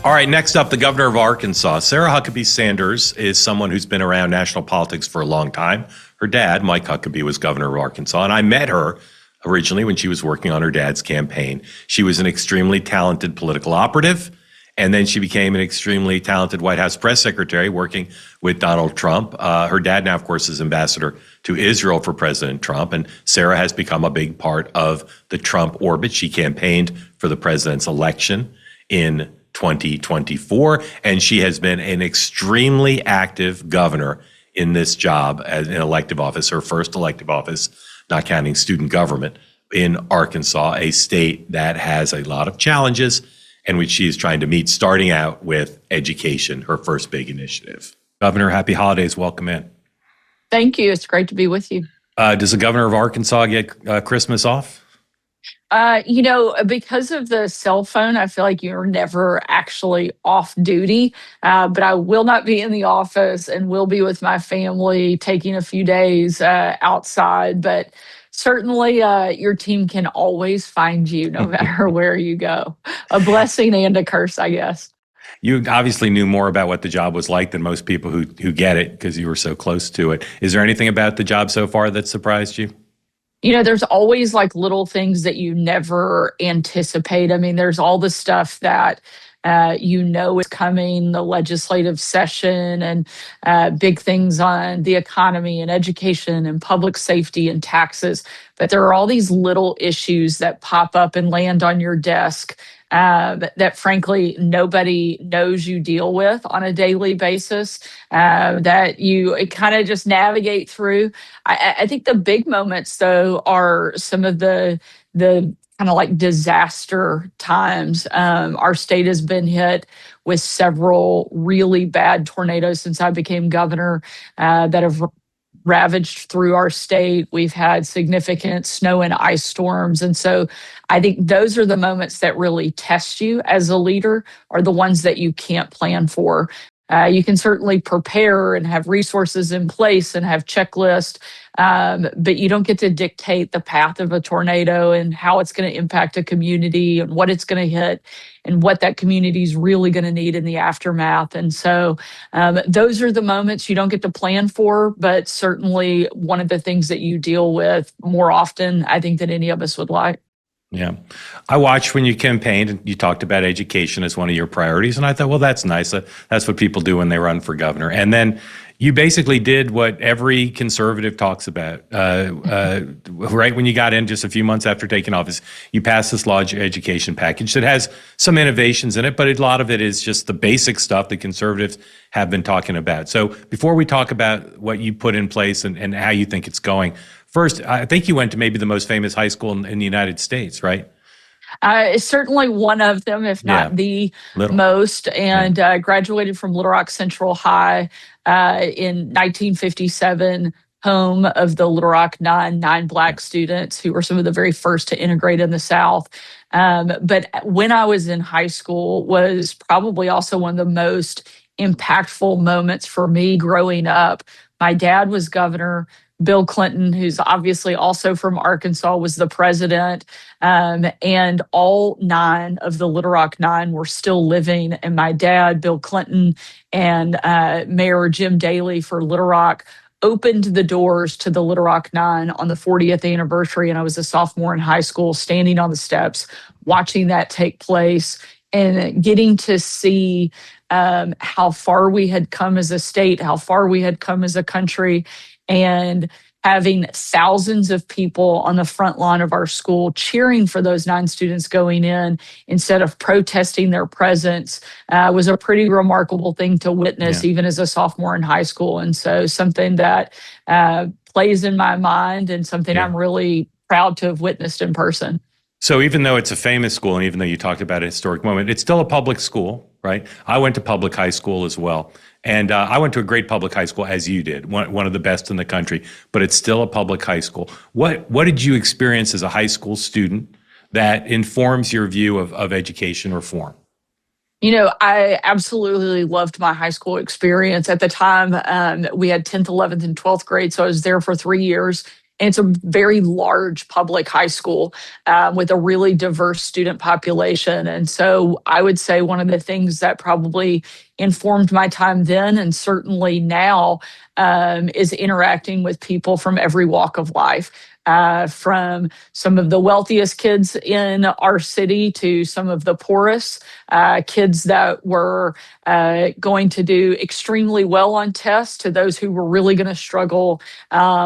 All right, next up, the governor of Arkansas. Sarah Huckabee Sanders is someone who's been around national politics for a long time. Her dad, Mike Huckabee, was governor of Arkansas, and I met her originally when she was working on her dad's campaign. She was an extremely talented political operative, and then she became an extremely talented White House press secretary working with Donald Trump. Her dad now, of course, is ambassador to Israel for President Trump, and Sarah has become a big part of the Trump orbit. She campaigned for the president's election in 2024, and she has been an extremely active governor in this job as an elective office, her first elective office, not counting student government, in Arkansas, a state that has a lot of challenges and which she is trying to meet, starting out with education, her first big initiative. Governor, happy holidays. Welcome in. Thank you. It's great to be with you. Does the governor of Arkansas get Christmas off? Because of the cell phone, I feel like you're never actually off duty, but I will not be in the office and will be with my family taking a few days outside. But certainly your team can always find you no matter where you go. A blessing and a curse, I guess. You obviously knew more about what the job was like than most people who get it because you were so close to it. Is there anything about the job so far that surprised you? There's always like little things that you never anticipate. I mean, there's all the stuff that is coming, the legislative session and big things on the economy and education and public safety and taxes. But there are all these little issues that pop up and land on your desk that frankly nobody knows you deal with on a daily basis, that you kind of just navigate through. I think the big moments though are some of the kind of like disaster times. Our state has been hit with several really bad tornadoes since I became governor that have ravaged through our state. We've had significant snow and ice storms. And so I think those are the moments that really test you as a leader, are the ones that you can't plan for. You can certainly prepare and have resources in place and have checklists, but you don't get to dictate the path of a tornado and how it's going to impact a community and what it's going to hit and what that community is really going to need in the aftermath. And so those are the moments you don't get to plan for, but certainly one of the things that you deal with more often, I think, than any of us would like. Yeah. I watched when you campaigned and you talked about education as one of your priorities. And I thought, well, that's nice. That's what people do when they run for governor. And then you basically did what every conservative talks about. Right when you got in, just a few months after taking office, you passed this large education package that has some innovations in it, but a lot of it is just the basic stuff that conservatives have been talking about. So before we talk about what you put in place and how you think it's going, first, I think you went to maybe the most famous high school in the United States, right? It's certainly one of them, if not the most, and graduated from Little Rock Central High in 1957, home of the Little Rock nine Black students who were some of the very first to integrate in the South. But when I was in high school was probably also one of the most impactful moments for me growing up. My dad was governor. Bill Clinton, who's obviously also from Arkansas, was the president. And all 9 of the Little Rock 9 were still living. And my dad, Bill Clinton, and Mayor Jim Daley for Little Rock opened the doors to the Little Rock 9 on the 40th anniversary. And I was a sophomore in high school, standing on the steps, watching that take place and getting to see how far we had come as a state, how far we had come as a country, and having thousands of people on the front lawn of our school cheering for those 9 students going in instead of protesting their presence was a pretty remarkable thing to witness, even as a sophomore in high school. And so something that plays in my mind and something I'm really proud to have witnessed in person. So even though it's a famous school, and even though you talked about a historic moment, it's still a public school, right? I went to public high school as well. And I went to a great public high school, as you did, one of the best in the country, but it's still a public high school. What did you experience as a high school student that informs your view of education reform? You know, I absolutely loved my high school experience. At the time, we had 10th, 11th, and 12th grade, so I was there for 3 years. And it's a very large public high school with a really diverse student population. And so I would say one of the things that probably informed my time then and certainly now is interacting with people from every walk of life. From some of the wealthiest kids in our city to some of the poorest, kids that were going to do extremely well on tests to those who were really going to struggle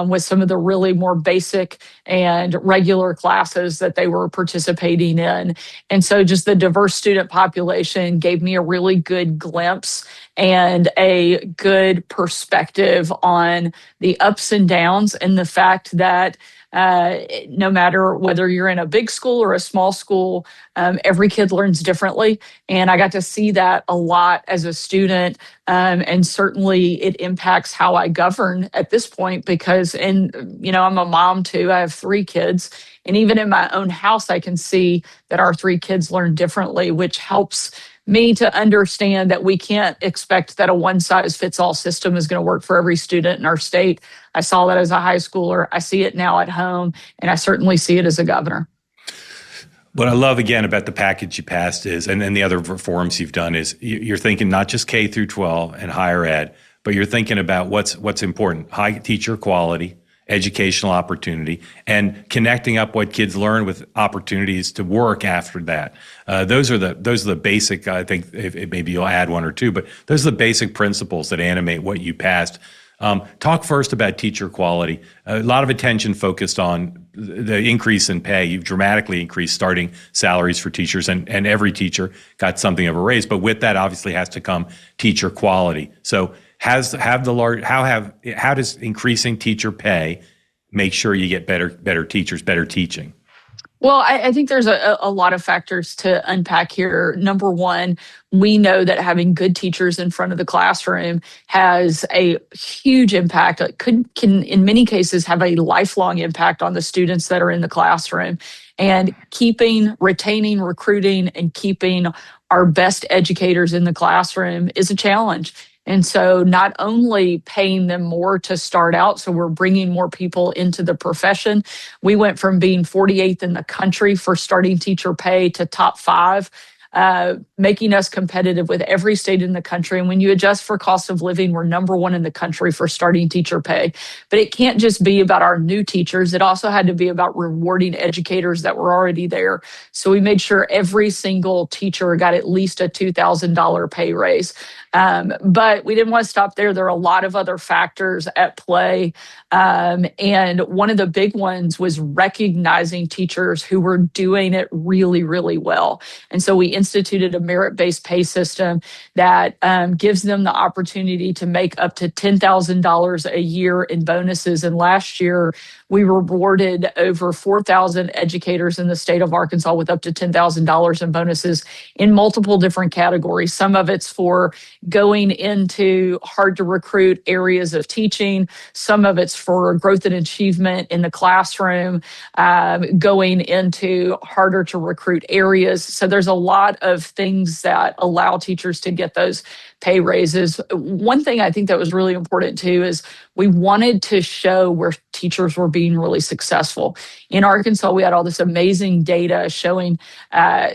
with some of the really more basic and regular classes that they were participating in. And so just the diverse student population gave me a really good glimpse and a good perspective on the ups and downs and the fact that no matter whether you're in a big school or a small school, every kid learns differently. And I got to see that a lot as a student. And certainly it impacts how I govern at this point because, I'm a mom too. I have 3 kids. And even in my own house, I can see that our 3 kids learn differently, which helps me to understand that we can't expect that a one-size-fits-all system is going to work for every student in our state. I saw that as a high schooler. I see it now at home, and I certainly see it as a governor. What I love, again, about the package you passed is, and the other reforms you've done is you're thinking not just K through 12 and higher ed, but you're thinking about what's important: high teacher quality, educational opportunity, and connecting up what kids learn with opportunities to work after that. Those are the basic, I think, maybe you'll add 1 or 2, but those are the basic principles that animate what you passed. Talk first about teacher quality. A lot of attention focused on the increase in pay. You've dramatically increased starting salaries for teachers, and every teacher got something of a raise. But with that, obviously, has to come teacher quality. So how does increasing teacher pay make sure you get better teachers, better teaching? Well, I think there's a lot of factors to unpack here. Number one, we know that having good teachers in front of the classroom has a huge impact. It can in many cases have a lifelong impact on the students that are in the classroom. And retaining, recruiting, and keeping our best educators in the classroom is a challenge. And so not only paying them more to start out, so we're bringing more people into the profession. We went from being 48th in the country for starting teacher pay to top 5, making us competitive with every state in the country. And when you adjust for cost of living, we're number 1 in the country for starting teacher pay. But it can't just be about our new teachers. It also had to be about rewarding educators that were already there. So we made sure every single teacher got at least a $2,000 pay raise. But we didn't want to stop there. There are a lot of other factors at play. And one of the big ones was recognizing teachers who were doing it really, really well. And so we instituted a merit-based pay system that gives them the opportunity to make up to $10,000 a year in bonuses. And last year, we rewarded over 4,000 educators in the state of Arkansas with up to $10,000 in bonuses in multiple different categories. Some of it's for going into hard to recruit areas of teaching. Some of it's for growth and achievement in the classroom, going into harder to recruit areas. So there's a lot of things that allow teachers to get those pay raises. One thing I think that was really important too is we wanted to show where teachers were being really successful. In Arkansas, we had all this amazing data showing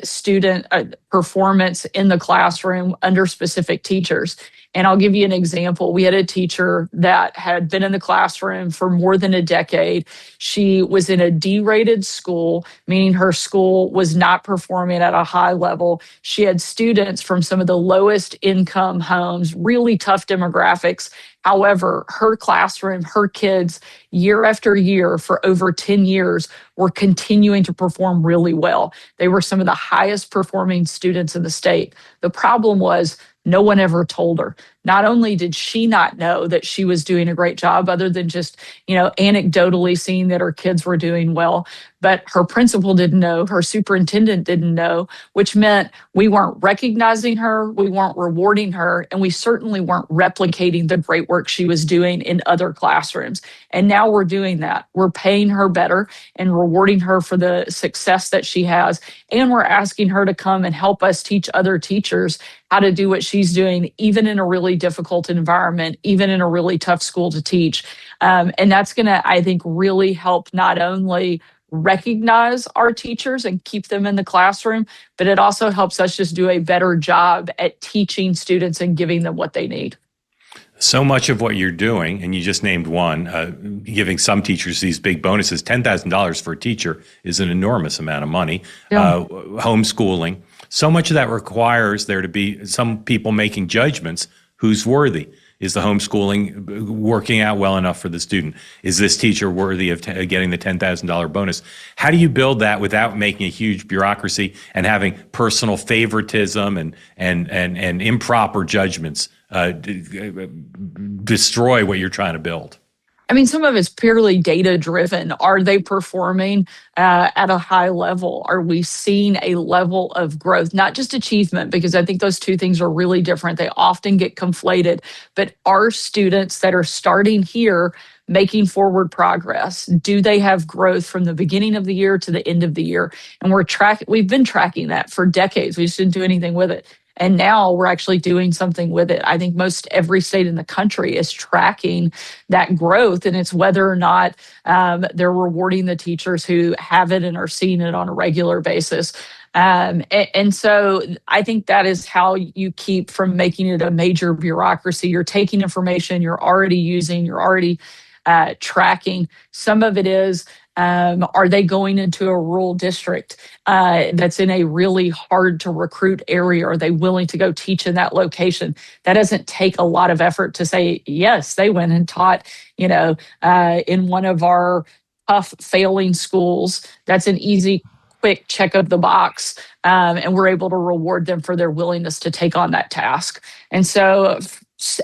student performance in the classroom under specific teachers. And I'll give you an example. We had a teacher that had been in the classroom for more than a decade. She was in a D-rated school, meaning her school was not performing at a high level. She had students from some of the lowest income homes, really tough demographics. However, her classroom, her kids, year after year for over 10 years, were continuing to perform really well. They were some of the highest performing students in the state. The problem was no one ever told her. Not only did she not know that she was doing a great job, other than just, anecdotally seeing that her kids were doing well, but her principal didn't know, her superintendent didn't know, which meant we weren't recognizing her, we weren't rewarding her, and we certainly weren't replicating the great work she was doing in other classrooms. And now we're doing that. We're paying her better and rewarding her for the success that she has. And we're asking her to come and help us teach other teachers how to do what she's doing, even in a really difficult environment, even in a really tough school to teach. And that's going to, I think, really help not only recognize our teachers and keep them in the classroom, but it also helps us just do a better job at teaching students and giving them what they need. So much of what you're doing, and you just named one, giving some teachers these big bonuses, $10,000 for a teacher is an enormous amount of money. Yeah. Homeschooling. So much of that requires there to be some people making judgments. Who's worthy? Is the homeschooling working out well enough for the student? Is this teacher worthy of getting the $10,000 bonus? How do you build that without making a huge bureaucracy and having personal favoritism and improper judgments destroy what you're trying to build? I mean, some of it's purely data driven. Are they performing at a high level? Are we seeing a level of growth, not just achievement, because I think those two things are really different. They often get conflated, but are students that are starting here making forward progress? Do they have growth from the beginning of the year to the end of the year? And we've been tracking that for decades. We just didn't do anything with it. And now we're actually doing something with it. I think most every state in the country is tracking that growth, and it's whether or not they're rewarding the teachers who have it and are seeing it on a regular basis. And so I think that is how you keep from making it a major bureaucracy. You're taking information you're already using, you're already tracking. Some of it is, are they going into a rural district that's in a really hard to recruit area? Are they willing to go teach in that location? That doesn't take a lot of effort to say, yes, they went and taught, in one of our tough failing schools. That's an easy, quick check of the box. And we're able to reward them for their willingness to take on that task. And so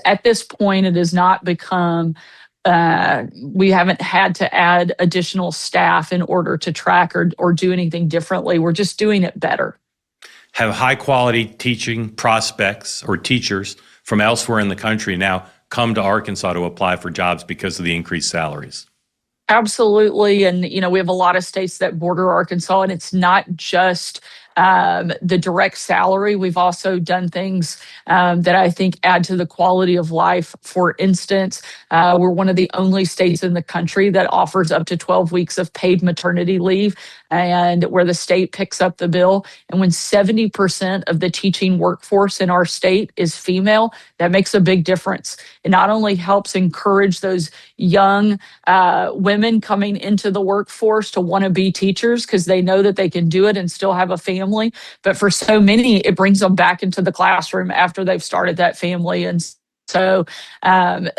at this point, it has not become we haven't had to add additional staff in order to track or do anything differently. We're just doing it better. Have high quality teaching prospects or teachers from elsewhere in the country now come to Arkansas to apply for jobs because of the increased salaries? Absolutely. And, we have a lot of states that border Arkansas, and it's not just the direct salary. We've also done things that I think add to the quality of life. For instance, we're one of the only states in the country that offers up to 12 weeks of paid maternity leave, and where the state picks up the bill. And when 70% of the teaching workforce in our state is female, that makes a big difference. It not only helps encourage those young women coming into the workforce to want to be teachers because they know that they can do it and still have a family, but for so many, it brings them back into the classroom after they've started that family. And so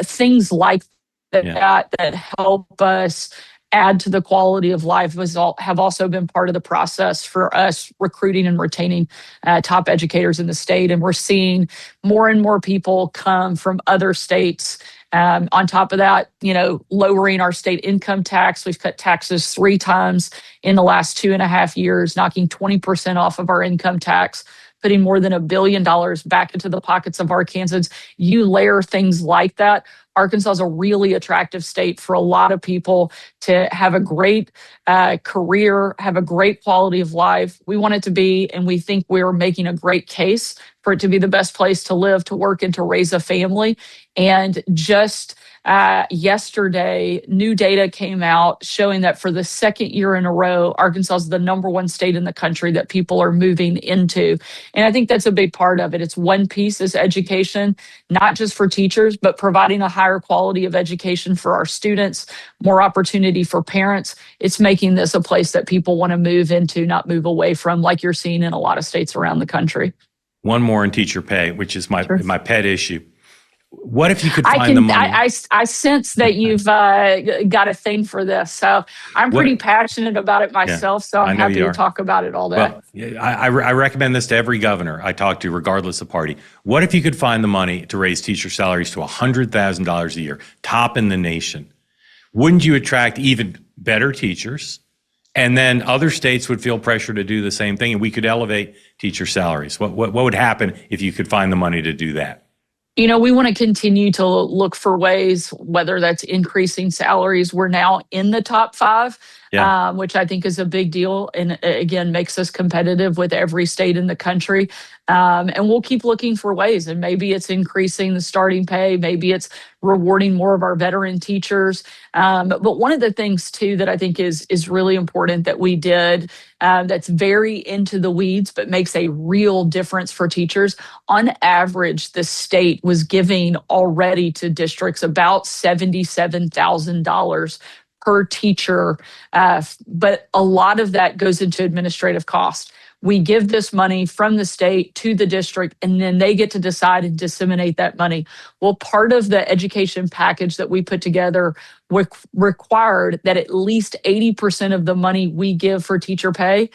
things like that help us add to the quality of life have also been part of the process for us recruiting and retaining top educators in the state. And we're seeing more and more people come from other states. On top of that, lowering our state income tax. We've cut taxes 3 times in the last 2.5 years, knocking 20% off of our income tax, putting more than $1 billion back into the pockets of Arkansans. You layer things like that, Arkansas is a really attractive state for a lot of people to have a great career, have a great quality of life. We want it to be, and we think we're making a great case for it to be the best place to live, to work, and to raise a family. And just yesterday, new data came out showing that for the second year in a row, Arkansas is the #1 state in the country that people are moving into. And I think that's a big part of it. It's one piece is education, not just for teachers, but providing a higher quality of education for our students, more opportunity for parents. It's making this a place that people want to move into, not move away from, like you're seeing in a lot of states around the country. One more in teacher pay, which is my pet issue. What if you could find the money? I sense that you've got a thing for this. So I'm pretty passionate about it myself. So I'm happy to talk about it all day. Well, I recommend this to every governor I talk to, regardless of party. What if you could find the money to raise teacher salaries to $100,000 a year, top in the nation? Wouldn't you attract even better teachers? And then other states would feel pressure to do the same thing, and we could elevate teacher salaries. What would happen if you could find the money to do that? We want to continue to look for ways, whether that's increasing salaries. We're now in the top 5, which I think is a big deal. And again, makes us competitive with every state in the country. And we'll keep looking for ways. And maybe it's increasing the starting pay. Maybe it's rewarding more of our veteran teachers. But one of the things, too, that I think is really important that we did that's very into the weeds, but makes a real difference for teachers. On average, the state was giving already to districts about $77,000 per teacher. But a lot of that goes into administrative cost. We give this money from the state to the district, and then they get to decide and disseminate that money. Well, part of the education package that we put together required that at least 80% of the money we give for teacher pay,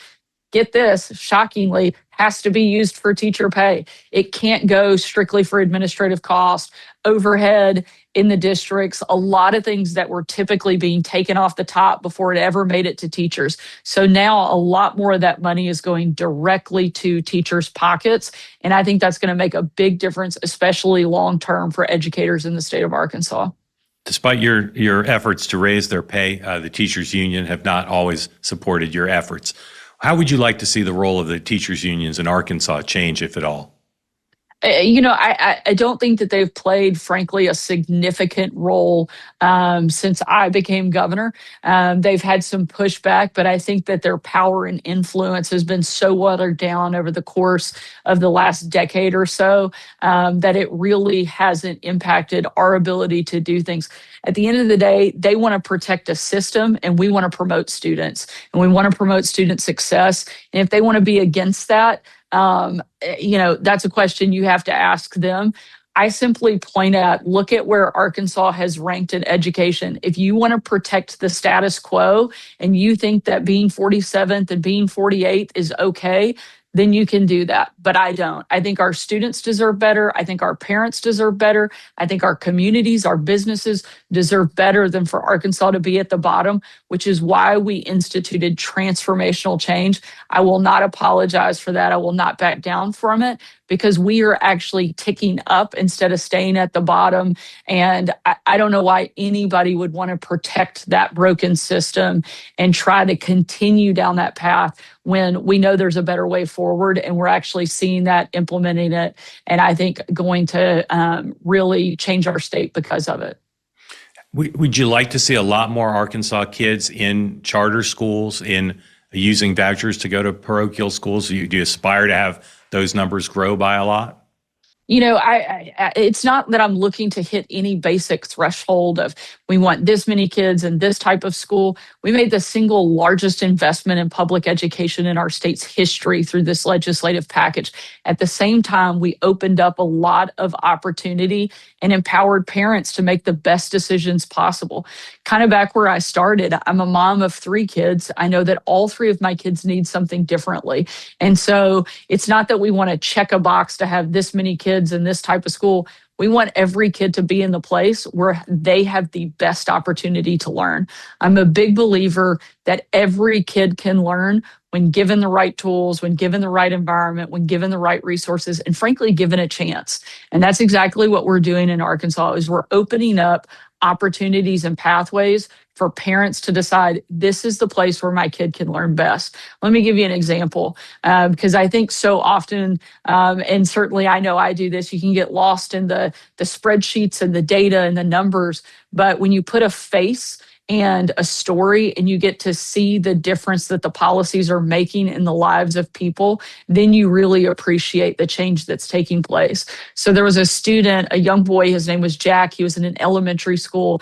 get this, shockingly, has to be used for teacher pay. It can't go strictly for administrative cost, overhead in the districts, a lot of things that were typically being taken off the top before it ever made it to teachers. So now a lot more of that money is going directly to teachers' pockets. And I think that's going to make a big difference, especially long-term for educators in the state of Arkansas. Despite your efforts to raise their pay, the teachers' union have not always supported your efforts. How would you like to see the role of the teachers' unions in Arkansas change, if at all? I don't think that they've played, frankly, a significant role since I became governor. They've had some pushback, but I think that their power and influence has been so watered down over the course of the last decade or so that it really hasn't impacted our ability to do things. At the end of the day, they want to protect a system, and we want to promote students, and we want to promote student success. And if they want to be against that, that's a question you have to ask them. I simply point out, look at where Arkansas has ranked in education. If you want to protect the status quo and you think that being 47th and being 48th is okay, then you can do that. But I don't. I think our students deserve better. I think our parents deserve better. I think our communities, our businesses deserve better than for Arkansas to be at the bottom, which is why we instituted transformational change. I will not apologize for that. I will not back down from it. because we are actually ticking up instead of staying at the bottom. And I don't know why anybody would want to protect that broken system and try to continue down that path when we know there's a better way forward, and we're actually seeing that, implementing it, and I think going to really change our state because of it. Would you like to see a lot more Arkansas kids in charter schools, in using vouchers to go to parochial schools? Do you aspire to have those numbers grow by a lot? You know, it's not that I'm looking to hit any basic threshold of we want this many kids in this type of school. We made the single largest investment in public education in our state's history through this legislative package. At the same time, we opened up a lot of opportunity and empowered parents to make the best decisions possible. Kind of back where I started, I'm a mom of 3 kids. I know that all 3 of my kids need something differently. And so it's not that we want to check a box to have this many kids in this type of school. We want every kid to be in the place where they have the best opportunity to learn. I'm a big believer that every kid can learn when given the right tools, when given the right environment, when given the right resources, and frankly, given a chance. And that's exactly what we're doing in Arkansas, is we're opening up opportunities and pathways for parents to decide this is the place where my kid can learn best. Let me give you an example, because I think so often, and certainly I know I do this, you can get lost in the spreadsheets and the data and the numbers. But when you put a face and a story and you get to see the difference that the policies are making in the lives of people, then you really appreciate the change that's taking place. So there was a student, a young boy, his name was Jack. He was in an elementary school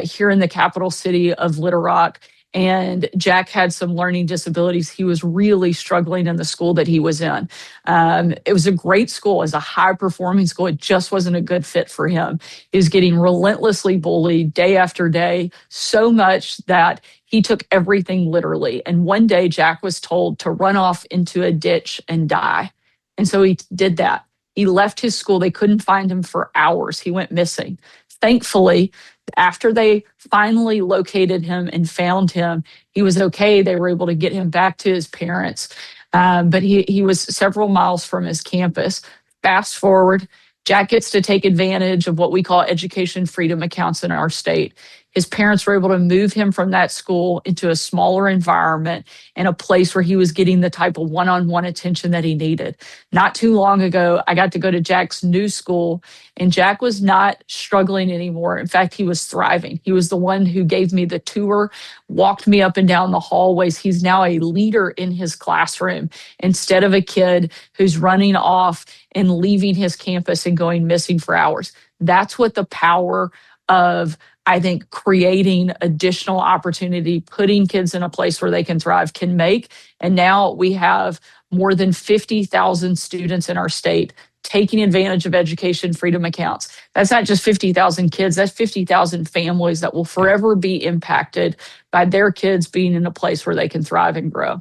here in the capital city of Little Rock. And Jack had some learning disabilities. He was really struggling in the school that he was in. It was a great school. It was a high-performing school. It just wasn't a good fit for him. He was getting relentlessly bullied day after day, so much that he took everything literally. And one day, Jack was told to run off into a ditch and die. And so he did that. He left his school. They couldn't find him for hours. He went missing. Thankfully, after they finally located him and found him, he was okay. They were able to get him back to his parents. But he was several miles from his campus. Fast forward, Jack gets to take advantage of what we call education freedom accounts in our state. His parents were able to move him from that school into a smaller environment and a place where he was getting the type of one-on-one attention that he needed. Not too long ago, I got to go to Jack's new school, and Jack was not struggling anymore. In fact, he was thriving. He was the one who gave me the tour, walked me up and down the hallways. He's now a leader in his classroom instead of a kid who's running off and leaving his campus and going missing for hours. That's what the power of, I think, creating additional opportunity, putting kids in a place where they can thrive can make. And now we have more than 50,000 students in our state taking advantage of education freedom accounts. That's not just 50,000 kids, that's 50,000 families that will forever be impacted by their kids being in a place where they can thrive and grow.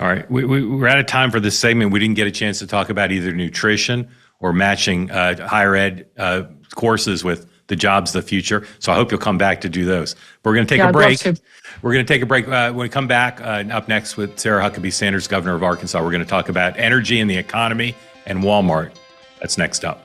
All right, we're out of time for this segment. We didn't get a chance to talk about either nutrition or matching higher ed courses with the jobs of the future. So I hope you'll come back to do those. But we're going to take a break. We're going to take a break. When we come back, up next with Sarah Huckabee Sanders, governor of Arkansas, we're going to talk about energy and the economy and Walmart. That's next up.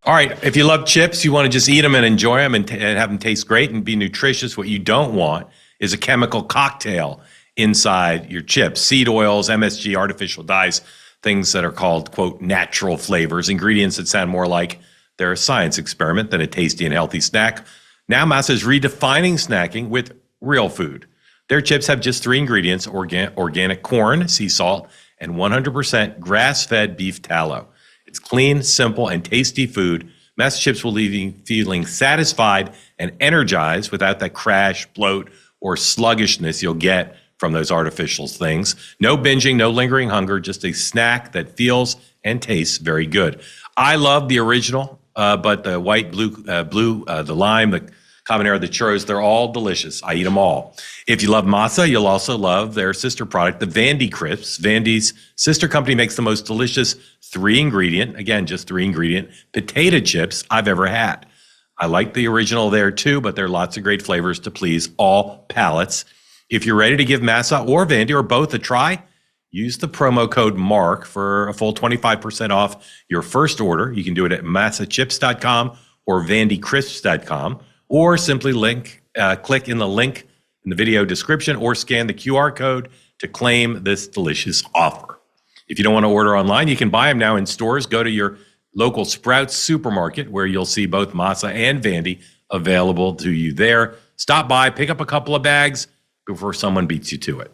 All right, if you love chips, you want to just eat them and enjoy them and have them taste great and be nutritious. What you don't want is a chemical cocktail inside your chips. Seed oils, MSG, artificial dyes, things that are called, quote, natural flavors, ingredients that sound more like they're a science experiment than a tasty and healthy snack. Now Massa is redefining snacking with real food. Their chips have just 3 ingredients: organic corn, sea salt, and 100% grass-fed beef tallow. It's clean, simple, and tasty food. Massa chips will leave you feeling satisfied and energized without that crash, bloat, or sluggishness you'll get from those artificial things. No binging, no lingering hunger, just a snack that feels and tastes very good. I love the original, but the white, blue, the lime, the habanero, the churros, they're all delicious. I eat them all. If you love masa, you'll also love their sister product, the Vandy Crisps. Vandy's sister company makes the most delicious 3-ingredient, again, just 3-ingredient, potato chips I've ever had. I like the original there too, but there are lots of great flavors to please all palates. If you're ready to give Massa or Vandy or both a try, use the promo code MARK for a full 25% off your first order. You can do it at massachips.com or vandycrisps.com, or simply click in the link in the video description or scan the QR code to claim this delicious offer. If you don't want to order online, you can buy them now in stores. Go to your local Sprouts supermarket where you'll see both Masa and Vandy available to you there. Stop by, pick up a couple of bags before someone beats you to it.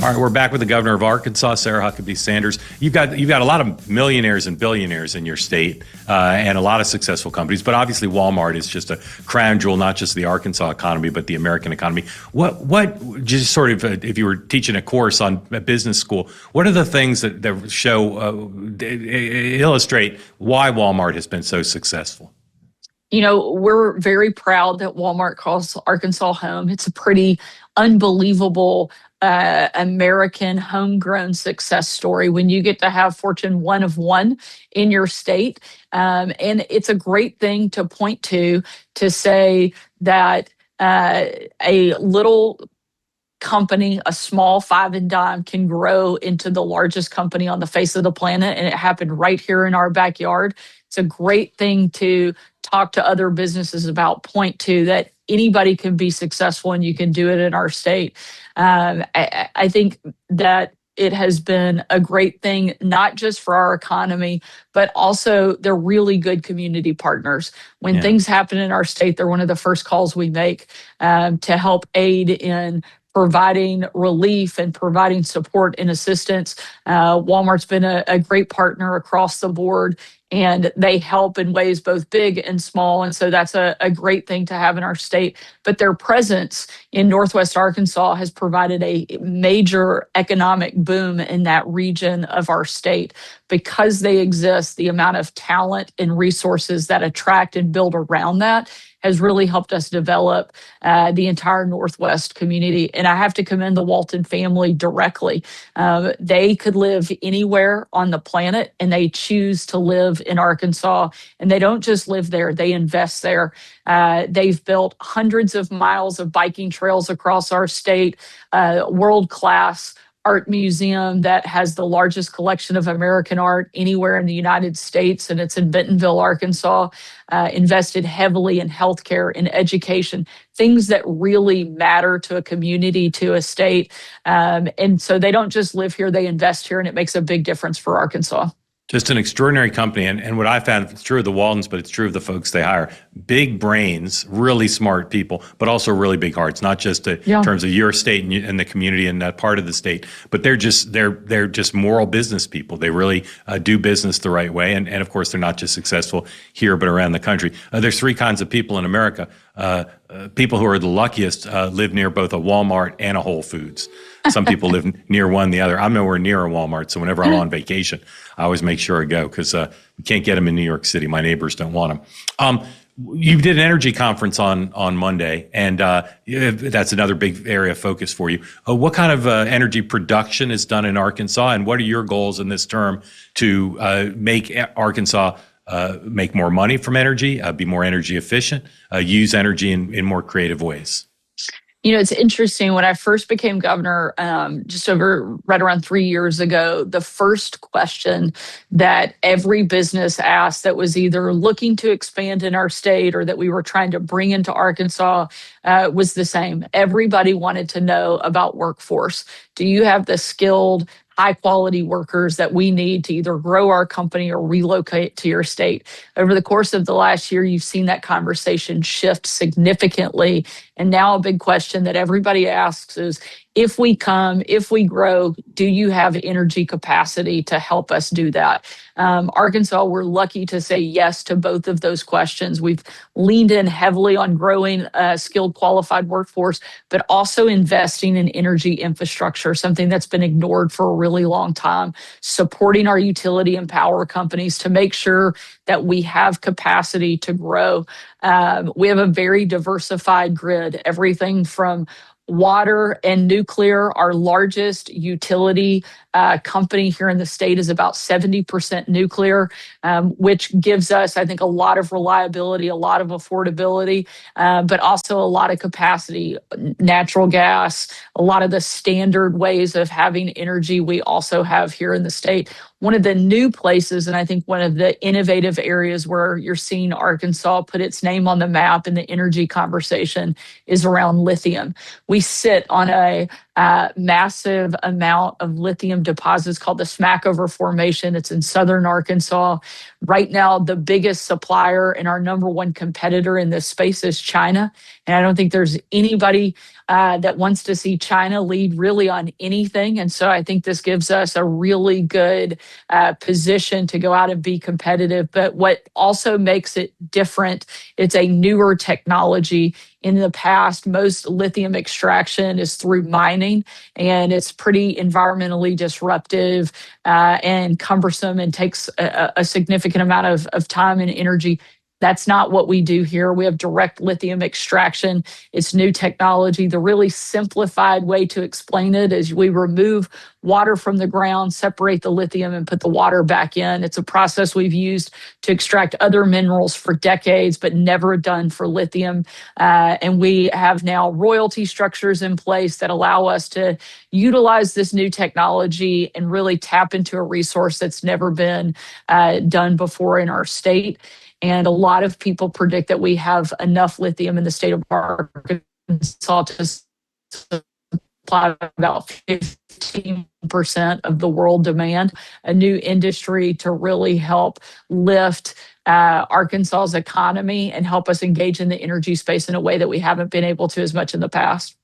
All right, we're back with the governor of Arkansas, Sarah Huckabee Sanders. You've got a lot of millionaires and billionaires in your state, and a lot of successful companies. But obviously, Walmart is just a crown jewel, not just the Arkansas economy, but the American economy. What just sort of, if you were teaching a course on a business school, what are the things that show illustrate why Walmart has been so successful? You know, we're very proud that Walmart calls Arkansas home. It's a pretty unbelievable American homegrown success story when you get to have Fortune 1 of 1 in your state. And it's a great thing to point to say that a little company, a small five and dime, can grow into the largest company on the face of the planet. And it happened right here in our backyard. It's a great thing to talk to other businesses about, point to that anybody can be successful and you can do it in our state. I think that it has been a great thing, not just for our economy, but also they're really good community partners. When things happen in our state, they're one of the first calls we make to help aid in providing relief and providing support and assistance. Walmart's been a great partner across the board, and they help in ways both big and small. And so that's a great thing to have in our state. But their presence in Northwest Arkansas has provided a major economic boom in that region of our state. Because they exist, the amount of talent and resources that attract and build around that has really helped us develop the entire Northwest community. And I have to commend the Walton family directly. They could live anywhere on the planet, and they choose to live in Arkansas. And they don't just live there, they invest there. They've built hundreds of miles of biking trails across our state, world-class art museum that has the largest collection of American art anywhere in the United States, and it's in Bentonville, Arkansas. Invested heavily in healthcare, in education, things that really matter to a community, to a state. And so they don't just live here, they invest here, and it makes a big difference for Arkansas. Just an extraordinary company. And what I found, it's true of the Waltons, but it's true of the folks they hire. Big brains, really smart people, but also really big hearts, not just in terms of your state and the community and that part of the state, but they're just moral business people. They really do business the right way. And of course, they're not just successful here, but around the country. There's three kinds of people in America. People who are the luckiest live near both a Walmart and a Whole Foods. Some people live near one, the other. I'm nowhere near a Walmart, so whenever I'm on vacation, I always make sure I go because we can't get them in New York City. My neighbors don't want them. You did an energy conference on Monday, and that's another big area of focus for you. What kind of energy production is done in Arkansas, and what are your goals in this term to make Arkansas make more money from energy, be more energy efficient, use energy in more creative ways? You know, it's interesting. When I first became governor, right around 3 years ago, the first question that every business asked that was either looking to expand in our state or that we were trying to bring into Arkansas was the same. Everybody wanted to know about workforce. Do you have the skilled, high quality workers that we need to either grow our company or relocate to your state? Over the course of the last year, you've seen that conversation shift significantly. And now a big question that everybody asks is, if we grow, do you have energy capacity to help us do that? Arkansas, we're lucky to say yes to both of those questions. We've leaned in heavily on growing a skilled, qualified workforce, but also investing in energy infrastructure, something that's been ignored for a really long time, supporting our utility and power companies to make sure that we have capacity to grow. We have a very diversified grid, everything from water and nuclear. Our largest utility company here in the state is about 70% nuclear, which gives us, I think, a lot of reliability, a lot of affordability, but also a lot of capacity. Natural gas, a lot of the standard ways of having energy we also have here in the state. One of the new places, and I think one of the innovative areas where you're seeing Arkansas put its name on the map in the energy conversation, is around lithium. We sit on a massive amount of lithium deposits called the Smackover Formation. It's in southern Arkansas. Right now, the biggest supplier and our number one competitor in this space is China. And I don't think there's anybody that wants to see China lead really on anything. And so I think this gives us a really good position to go out and be competitive. But what also makes it different, it's a newer technology. In the past, most lithium extraction is through mining, and it's pretty environmentally disruptive and cumbersome and takes a significant amount of time and energy. That's not what we do here. We have direct lithium extraction. It's new technology. The really simplified way to explain it is we remove water from the ground, separate the lithium, and put the water back in. It's a process we've used to extract other minerals for decades, but never done for lithium. And we have now royalty structures in place that allow us to utilize this new technology and really tap into a resource that's never been done before in our state. And a lot of people predict that we have enough lithium in the state of Arkansas to supply about 15% of the world demand, a new industry to really help lift Arkansas's economy and help us engage in the energy space in a way that we haven't been able to as much in the past.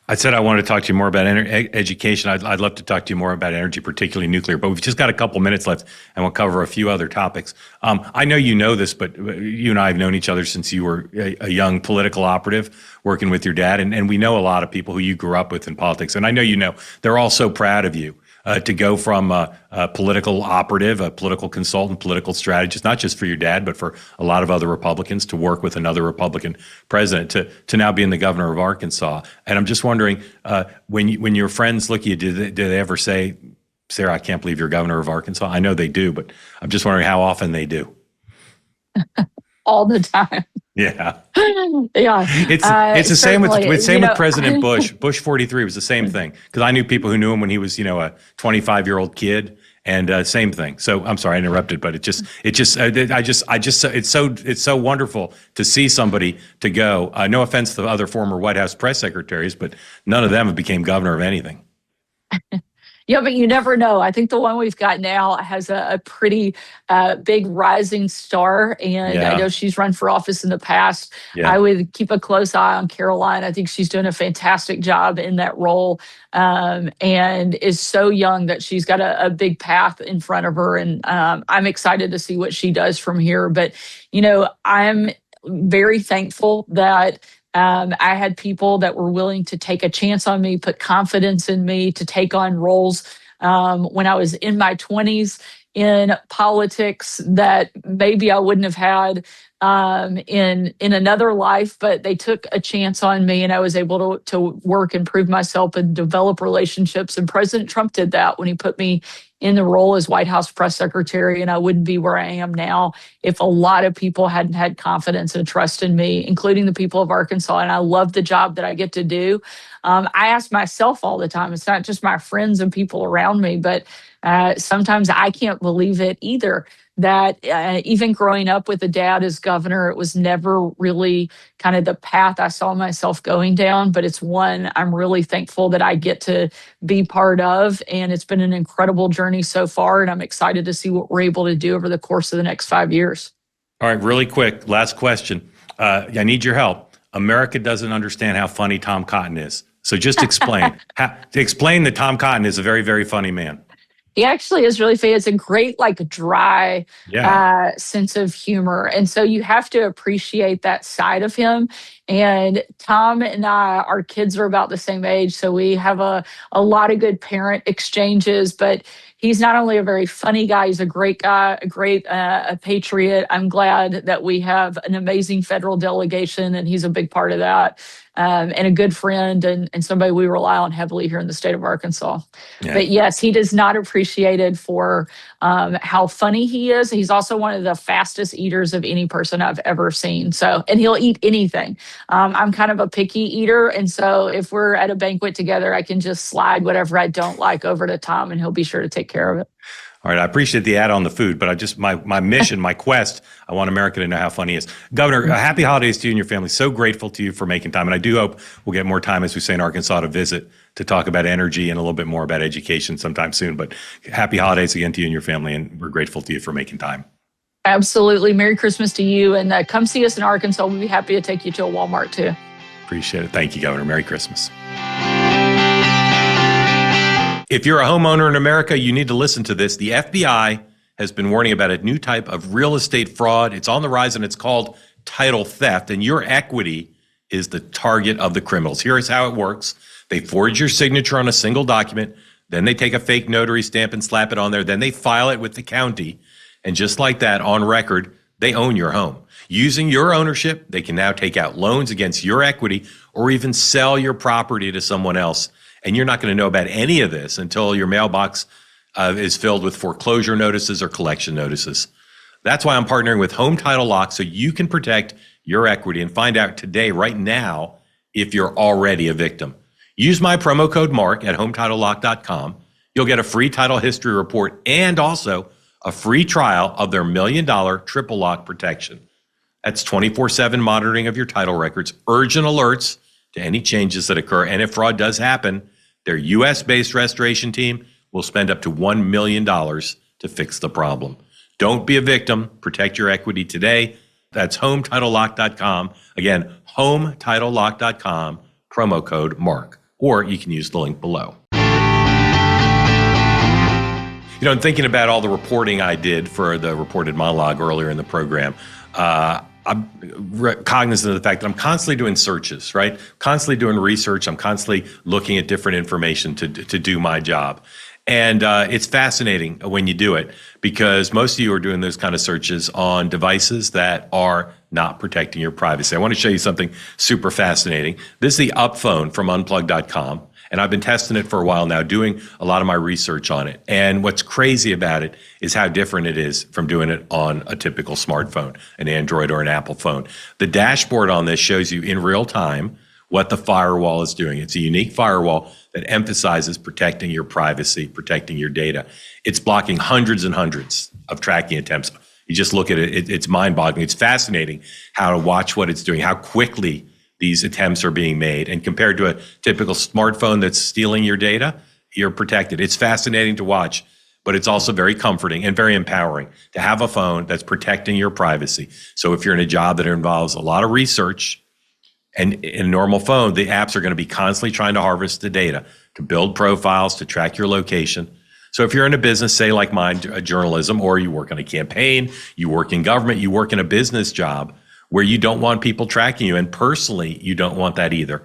I said I wanted to talk to you more about education. I'd love to talk to you more about energy, particularly nuclear, but we've just got a couple minutes left and we'll cover a few other topics. I know you know this, but you and I have known each other since you were a young political operative working with your dad, and we know a lot of people who you grew up with in politics. And I know they're all so proud of you. To go from a political operative, a political consultant, political strategist, not just for your dad, but for a lot of other Republicans, to work with another Republican president, to now being the governor of Arkansas. And I'm just wondering, when your friends look at you, do they ever say, Sarah, I can't believe you're governor of Arkansas? I know they do, but I'm just wondering how often they do. All the time. Yeah. Yeah. It's the same with President Bush. Bush 43 was the same thing, because I knew people who knew him when he was, a 25-year-old kid, and same thing. So I'm sorry I interrupted, but it's so wonderful to see somebody to go. No offense to other former White House press secretaries, but none of them have became governor of anything. Yeah, but you never know. I think the one we've got now has a pretty big rising star, and I know she's run for office in the past. Yeah. I would keep a close eye on Caroline. I think she's doing a fantastic job in that role, and is so young that she's got a big path in front of her, and I'm excited to see what she does from here. But, I'm very thankful that I had people that were willing to take a chance on me, put confidence in me to take on roles when I was in my 20s in politics that maybe I wouldn't have had in another life, but they took a chance on me, and I was able to work and prove myself and develop relationships. And President Trump did that when he put me in the role as White House press secretary, and I wouldn't be where I am now if a lot of people hadn't had confidence and trust in me, including the people of Arkansas. And I love the job that I get to do. I ask myself all the time, it's not just my friends and people around me, but sometimes I can't believe it either, that even growing up with a dad as governor, it was never really kind of the path I saw myself going down, but it's one I'm really thankful that I get to be part of. And it's been an incredible journey so far, and I'm excited to see what we're able to do over the course of the next 5 years. All right, really quick, last question. I need your help. America doesn't understand how funny Tom Cotton is. So just explain. Explain that Tom Cotton is a very, very funny man. He actually is really funny. It's a great, dry sense of humor. And so you have to appreciate that side of him. And Tom and I, our kids are about the same age, so we have a lot of good parent exchanges. But he's not only a very funny guy, he's a great guy, a great a patriot. I'm glad that we have an amazing federal delegation, and he's a big part of that. And a good friend and somebody we rely on heavily here in the state of Arkansas. Yeah. But yes, he is not appreciated for how funny he is. He's also one of the fastest eaters of any person I've ever seen. So, and he'll eat anything. I'm kind of a picky eater. And so if we're at a banquet together, I can just slide whatever I don't like over to Tom and he'll be sure to take care of it. All right, I appreciate the ad on the food, but I just my mission, my quest, I want America to know how funny he is. Governor, happy holidays to you and your family. So grateful to you for making time, and I do hope we'll get more time, as we say in Arkansas, to visit to talk about energy and a little bit more about education sometime soon. But happy holidays again to you and your family, and we're grateful to you for making time. Absolutely. Merry Christmas to you, and come see us in Arkansas. We'll be happy to take you to a Walmart too. Appreciate it. Thank you, Governor. Merry Christmas. If you're a homeowner in America, you need to listen to this. The FBI has been warning about a new type of real estate fraud. It's on the rise, and it's called title theft, and your equity is the target of the criminals. Here's how it works. They forge your signature on a single document, then they take a fake notary stamp and slap it on there, then they file it with the county, and just like that, on record, they own your home. Using your ownership, they can now take out loans against your equity or even sell your property to someone else. And you're not going to know about any of this until your mailbox is filled with foreclosure notices or collection notices. That's why I'm partnering with Home Title Lock, so you can protect your equity and find out today, right now, if you're already a victim. Use my promo code MARK at HometitleLock.com. You'll get a free title history report and also a free trial of their $1 million triple lock protection. That's 24/7 monitoring of your title records, urgent alerts to any changes that occur. And if fraud does happen, their US-based restoration team will spend up to $1 million to fix the problem. Don't be a victim. Protect your equity today. That's HometitleLock.com. Again, HometitleLock.com, promo code MARK. Or you can use the link below. You know, I'm thinking about all the reporting I did for the reported monologue earlier in the program. I'm cognizant of the fact that I'm constantly doing searches, right? Constantly doing research. I'm constantly looking at different information to do my job. And it's fascinating when you do it, because most of you are doing those kind of searches on devices that are not protecting your privacy. I want to show you something super fascinating. This is the Up phone from unplug.com. And I've been testing it for a while now, doing a lot of my research on it. And what's crazy about it is how different it is from doing it on a typical smartphone, an Android or an Apple phone. The dashboard on this shows you in real time what the firewall is doing. It's a unique firewall that emphasizes protecting your privacy, protecting your data. It's blocking hundreds and hundreds of tracking attempts. You just look at it, it's mind-boggling. It's fascinating how to watch what it's doing, how quickly these attempts are being made. And compared to a typical smartphone that's stealing your data, you're protected. It's fascinating to watch, but it's also very comforting and very empowering to have a phone that's protecting your privacy. So if you're in a job that involves a lot of research, and in a normal phone, the apps are going to be constantly trying to harvest the data, to build profiles, to track your location. So if you're in a business, say like mine, journalism, or you work on a campaign, you work in government, you work in a business job, where you don't want people tracking you, and personally, you don't want that either.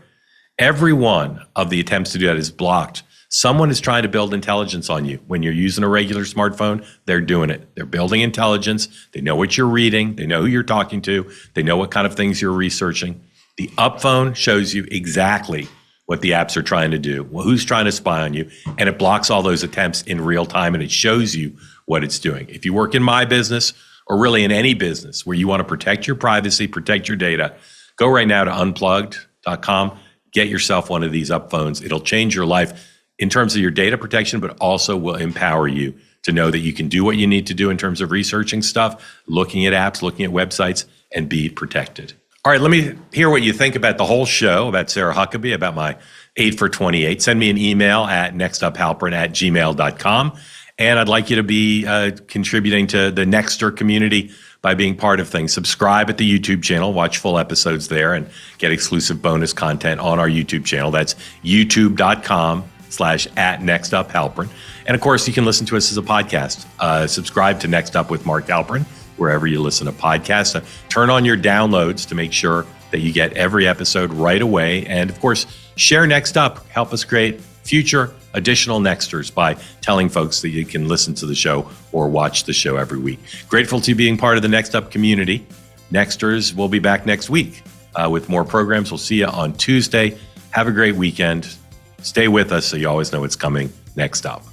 Every one of the attempts to do that is blocked. Someone is trying to build intelligence on you. When you're using a regular smartphone, they're doing it. They're building intelligence. They know what you're reading. They know who you're talking to. They know what kind of things you're researching. The Up phone shows you exactly what the apps are trying to do, who's trying to spy on you, and it blocks all those attempts in real time, and it shows you what it's doing. If you work in my business, or really in any business where you want to protect your privacy, protect your data, go right now to unplugged.com, get yourself one of these Up phones. It'll change your life in terms of your data protection, but also will empower you to know that you can do what you need to do in terms of researching stuff, looking at apps, looking at websites, and be protected. All right, let me hear what you think about the whole show, about Sarah Huckabee, about my 8 for 28. Send me an email at nextuphalperin@gmail.com. And I'd like you to be contributing to the Nexter community by being part of things. Subscribe at the YouTube channel, watch full episodes there, and get exclusive bonus content on our YouTube channel. That's youtube.com/@nextuphalperin. And of course, you can listen to us as a podcast. Subscribe to Next Up with Mark Halperin, wherever you listen to podcasts. Turn on your downloads to make sure that you get every episode right away. And of course, share Next Up. Help us create future additional Nexters by telling folks that you can listen to the show or watch the show every week. Grateful to being part of the Next Up community. Nexters will be back next week with more programs. We'll see you on Tuesday. Have a great weekend. Stay with us so you always know what's coming next up.